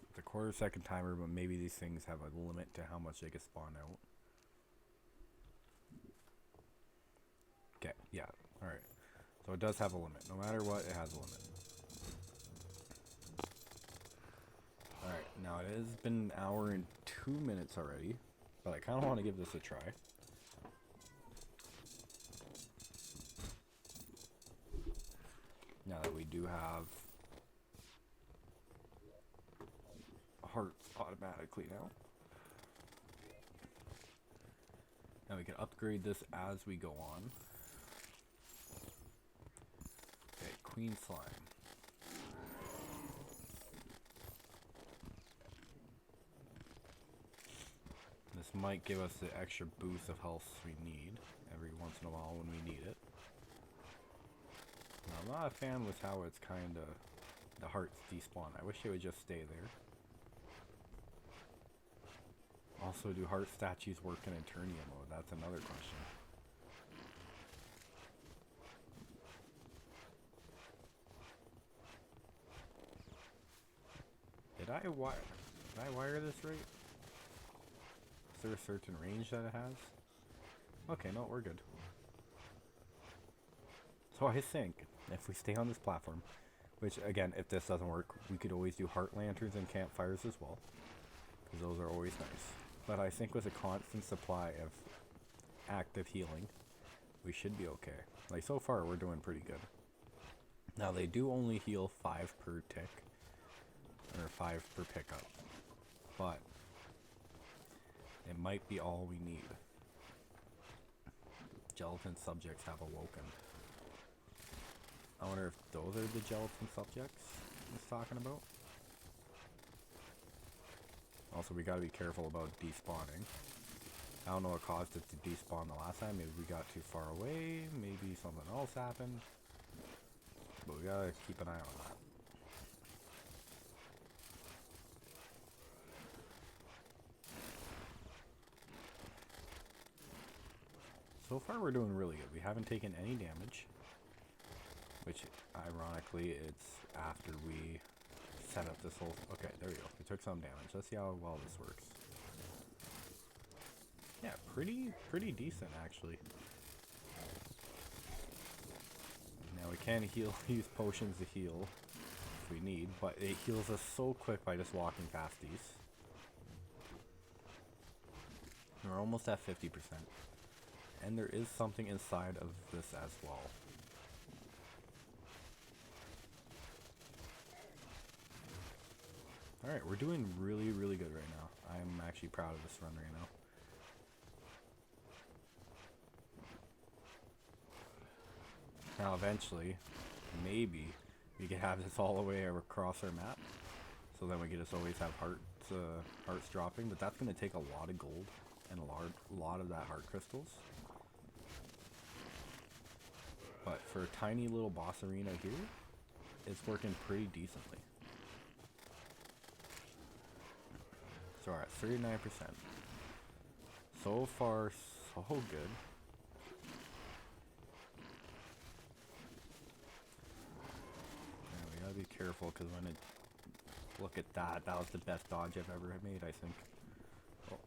It's a quarter-second timer, but maybe these things have a limit to how much they can spawn out. Okay, yeah, alright. So it does have a limit. No matter what, it has a limit. Alright, now it has been an hour and 2 minutes already, but I kind of want to give this a try. Now that we do have hearts automatically now. Now we can upgrade this as we go on. Okay, Queen Slime. This might give us the extra boost of health we need every once in a while when we need it. I'm not a fan with how it's kind of the hearts despawn. I wish they would just stay there. Also, do heart statues work in Terraria mode? That's another question. Did I wire this right? Is there a certain range that it has? Okay, no, we're good. So I think if we stay on this platform, which again, if this doesn't work, we could always do heart lanterns and campfires as well, because those are always nice. But I think with a constant supply of active healing, we should be okay. Like so far, we're doing pretty good. Now they do only heal 5 per tick, or 5 per pickup, but it might be all we need. Gelatin subjects have awoken. I wonder if those are the gelatin subjects he's talking about. Also, we gotta be careful about despawning. I don't know what caused it to despawn the last time. Maybe we got too far away. Maybe something else happened. But we gotta keep an eye on that. So far we're doing really good. We haven't taken any damage. Which, ironically, it's after we set up this whole... Okay, there we go. We took some damage. Let's see how well this works. Yeah, pretty decent actually. Now we can use potions to heal if we need, but it heals us so quick by just walking past these. We're almost at 50%. And there is something inside of this as well. Alright, we're doing really good right now. I'm actually proud of this run right now. Now eventually, maybe, we can have this all the way across our map. So then we can just always have hearts dropping, but that's going to take a lot of gold and a lot of that heart crystals. But for a tiny little boss arena here, it's working pretty decently. So we're at 39%. So far, so good. Yeah, we gotta be careful because when it... Look at that. That was the best dodge I've ever made, I think. Oh.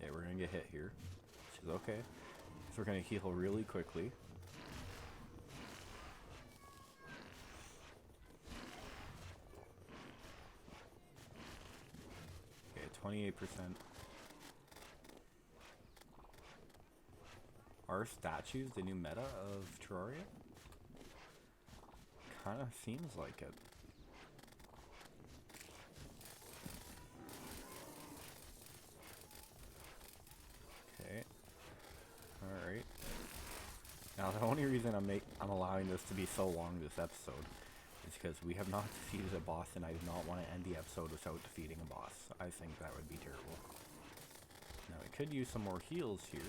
Okay, we're gonna get hit here. Which is okay. So we're gonna heal really quickly. Okay, 28%. Are statues the new meta of Terraria? Kinda seems like it. Okay. Alright. Now the only reason I'm allowing this to be so long this episode is because we have not defeated a boss and I do not want to end the episode without defeating a boss. I think that would be terrible. Now we could use some more heals here.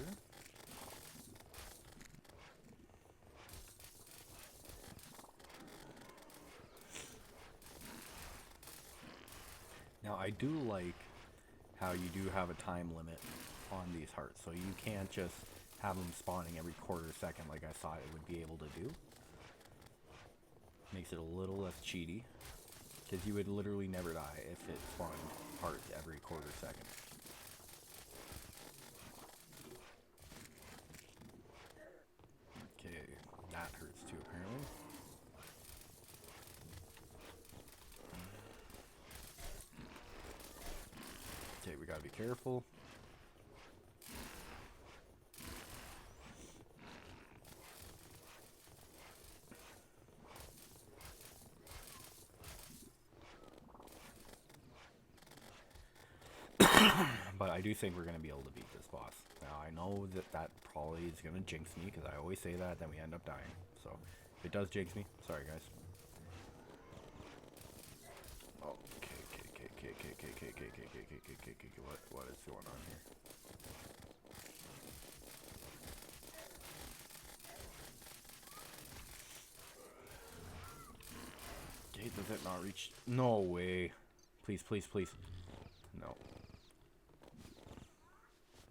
Now I do like how you do have a time limit on these hearts, so you can't just have them spawning every quarter second like I thought it would be able to do. Makes it a little less cheaty, because you would literally never die if it spawned hearts every quarter second. Okay, that hurts too apparently. Okay, we gotta be careful. But I do think we're going to be able to beat this boss. Now, I know that probably is going to jinx me, because I always say that, then we end up dying. So, if it does jinx me, sorry guys. Okay, what is going on here? Okay, does it not reach? No way. Please, please, please. No.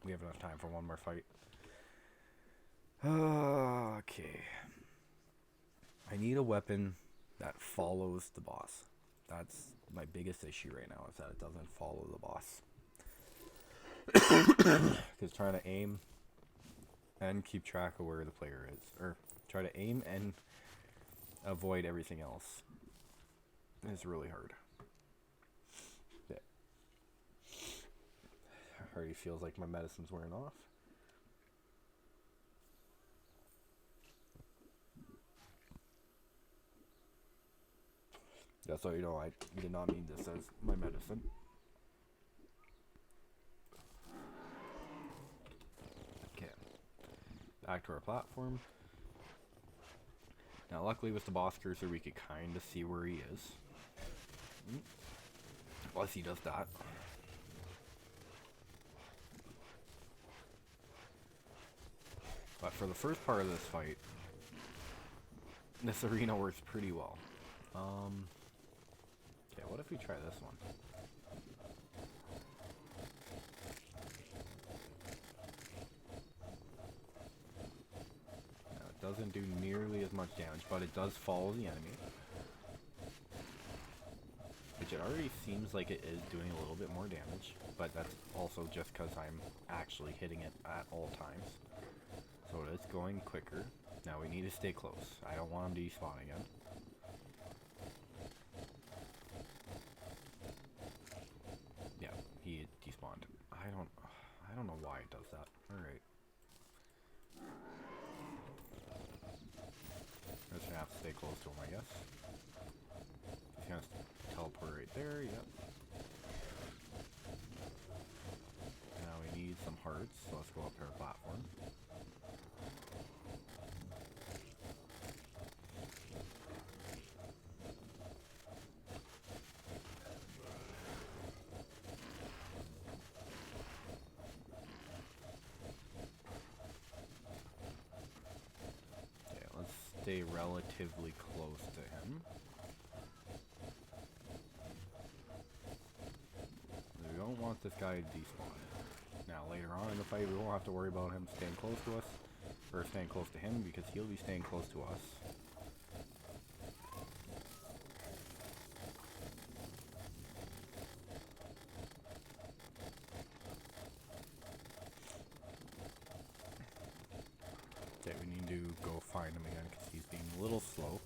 We have enough time for one more fight. Okay. I need a weapon that follows the boss. That's my biggest issue right now, is that it doesn't follow the boss. Because trying to aim and keep track of where the player is, or try to aim and avoid everything else, is really hard. Yeah. Already feels like my medicine's wearing off. Just so you know, I did not mean this as my medicine. Okay. Back to our platform. Now luckily with the boss cursor we could kind of see where he is. Unless he does that. But for the first part of this fight, this arena works pretty well. Okay, what if we try this one? Now, it doesn't do nearly as much damage, but it does follow the enemy. Which it already seems like it is doing a little bit more damage, but that's also just because I'm actually hitting it at all times. So it is going quicker. Now we need to stay close. I don't want him to despawn again. Yeah, he despawned. I don't know why it does that. Alright. I'm just gonna have to stay close to him, I guess. He's gonna teleport right there, yep. Now we need some hearts, so let's go up to our platform. Okay, let's stay relatively close to him. We don't want this guy to despawn. Now later on in the fight we won't have to worry about him staying close to us, or staying close to him, because he'll be staying close to us. Okay, we need to go find him again because he's being a little slow.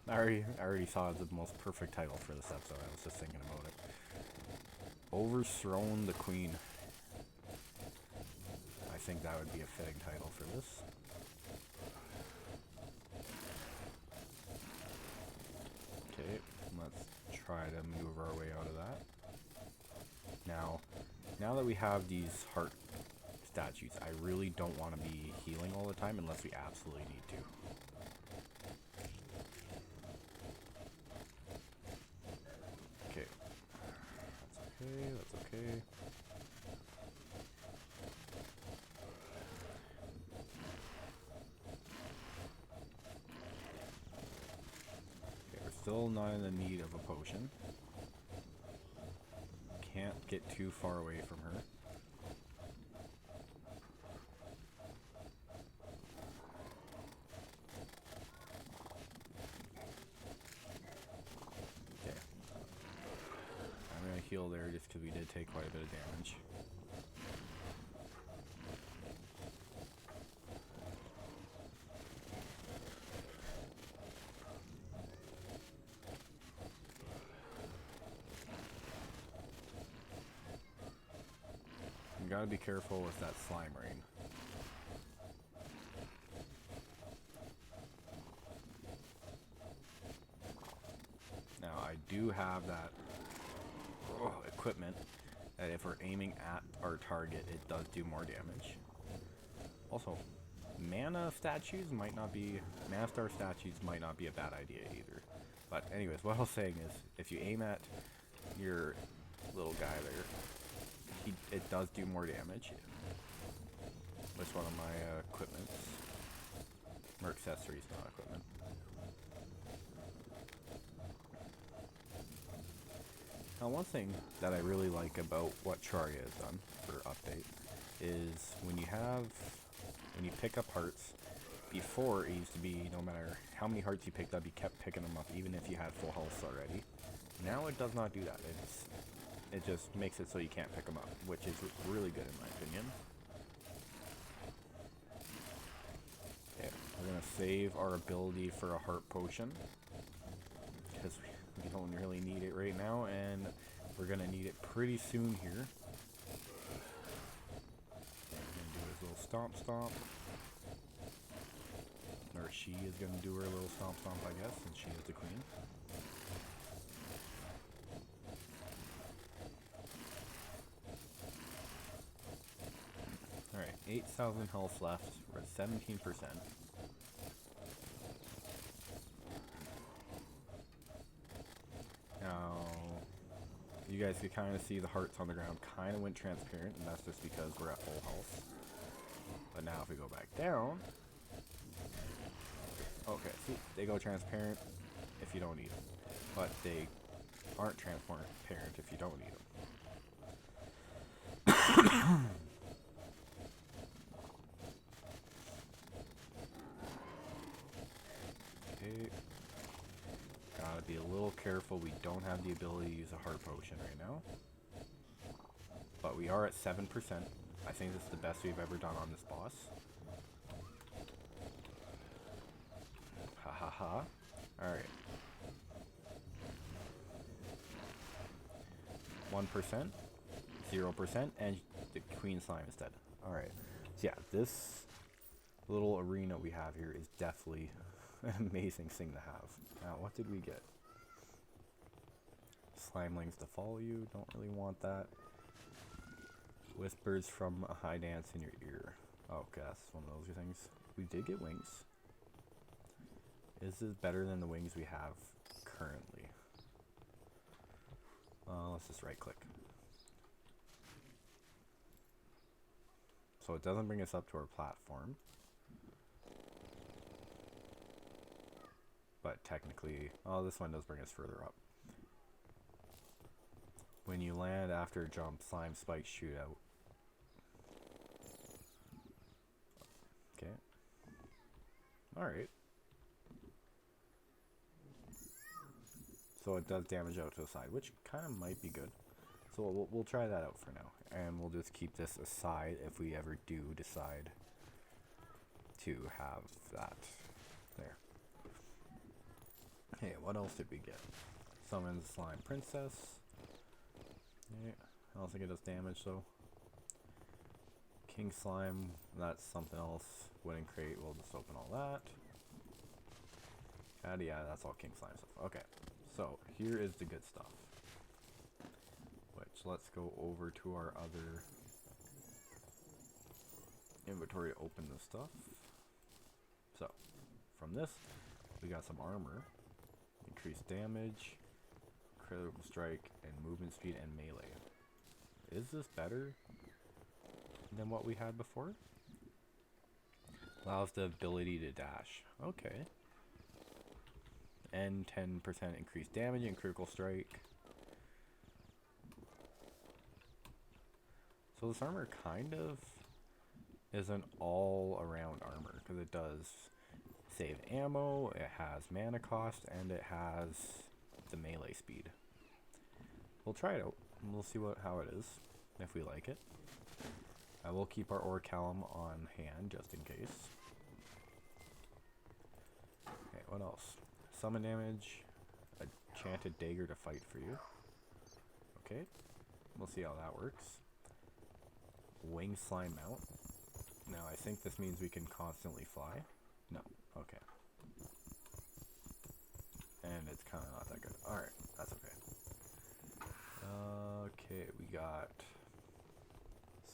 I already saw the most perfect title for this episode. I was just thinking about it. Overthrown the Queen. I think that would be a fitting title for this. Okay, let's try to move our way out of that. Now that we have these heart statues, I really don't want to be healing all the time unless we absolutely need to. Okay. That's okay. Okay, we're still not in the need of a potion. Can't get too far away from her. Okay. I'm gonna heal there just because we did take quite a bit of damage. You gotta be careful with that slime rain. Now I do have that equipment that if we're aiming at our target, it does do more damage. Also, mana star statues might not be a bad idea either. But anyways, what I was saying is, if you aim at your little guy there, it does do more damage. Which one of my equipments? Or accessories, not equipment. Now one thing that I really like about what Terraria has done for update is when you pick up hearts, before it used to be no matter how many hearts you picked up, you kept picking them up even if you had full health already. Now it does not do that. It just makes it so you can't pick them up, which is really good in my opinion. Okay, we're going to save our ability for a heart potion, because we don't really need it right now, and we're going to need it pretty soon here. Okay, we're going to do his little stomp stomp. Or she is going to do her little stomp stomp, I guess, since she is the queen. Alright, 8,000 health left. We're at 17%. Now, you guys can kind of see the hearts on the ground kind of went transparent, and that's just because we're at full health. But now if we go back down, okay, see, they go transparent if you don't need them. But they aren't transparent if you don't need them. Okay. Gotta be a little careful. We don't have the ability to use a heart potion right now. But we are at 7%. I think this is the best we've ever done on this boss. Ha ha ha. Alright. 1%, 0%, and the Queen Slime is dead. Alright. So yeah, this little arena we have here is definitely an amazing thing to have. Now, what did we get? Slimelings to follow you. Don't really want that. Whispers from a high dance in your ear. Oh, okay, that's one of those things. We did get wings. Is this better than the wings we have currently? Let's just right click. So it doesn't bring us up to our platform. But technically, oh, this one does bring us further up. When you land after a jump, slime spikes shoot out. Okay. Alright. So it does damage out to the side, which kind of might be good. So we'll try that out for now. And we'll just keep this aside if we ever do decide to have that. There. Hey, what else did we get? Summon Slime Princess. Okay. I don't think it does damage though. King Slime, that's something else. Winning crate, we'll just open all that. And yeah, that's all King Slime stuff. Okay, so here is the good stuff. Which, let's go over to our other inventory to open the stuff. So, from this, we got some armor. Increased damage, critical strike, and movement speed and melee. Is this better than what we had before? Allows the ability to dash. Okay. And 10% increased damage and critical strike. So this armor kind of is an all-around armor because it does save ammo, it has mana cost, and it has the melee speed. We'll try it out and we'll see how it is, if we like it. I will keep our Orcalum on hand just in case. Okay, what else? Summon damage, a enchanted dagger to fight for you. Okay, we'll see how that works. Wing slime mount. Now I think this means we can constantly fly. No, okay. And it's kind of not that good. Alright, that's okay. Okay, we got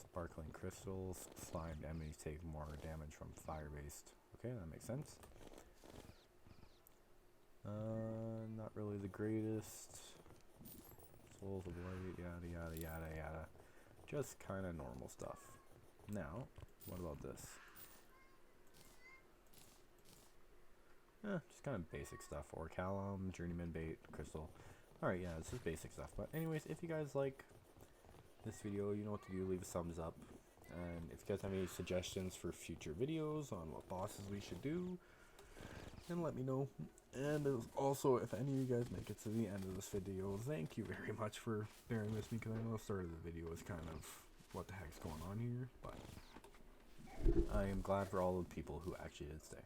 sparkling crystals. Slimed enemies take more damage from fire-based. Okay, that makes sense. Not really the greatest. Souls of light, yada yada yada yada. Just kind of normal stuff. Now, what about this? Just kind of basic stuff. Orcalum, journeyman bait, crystal. Alright, yeah, this is basic stuff. But anyways, if you guys like this video, you know what to do. Leave a thumbs up. And if you guys have any suggestions for future videos on what bosses we should do, then let me know. And also, if any of you guys make it to the end of this video, thank you very much for bearing with me, because I know the start of the video is kind of what the heck's going on here, but I am glad for all the people who actually did stay.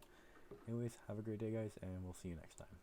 Anyways, have a great day, guys, and we'll see you next time.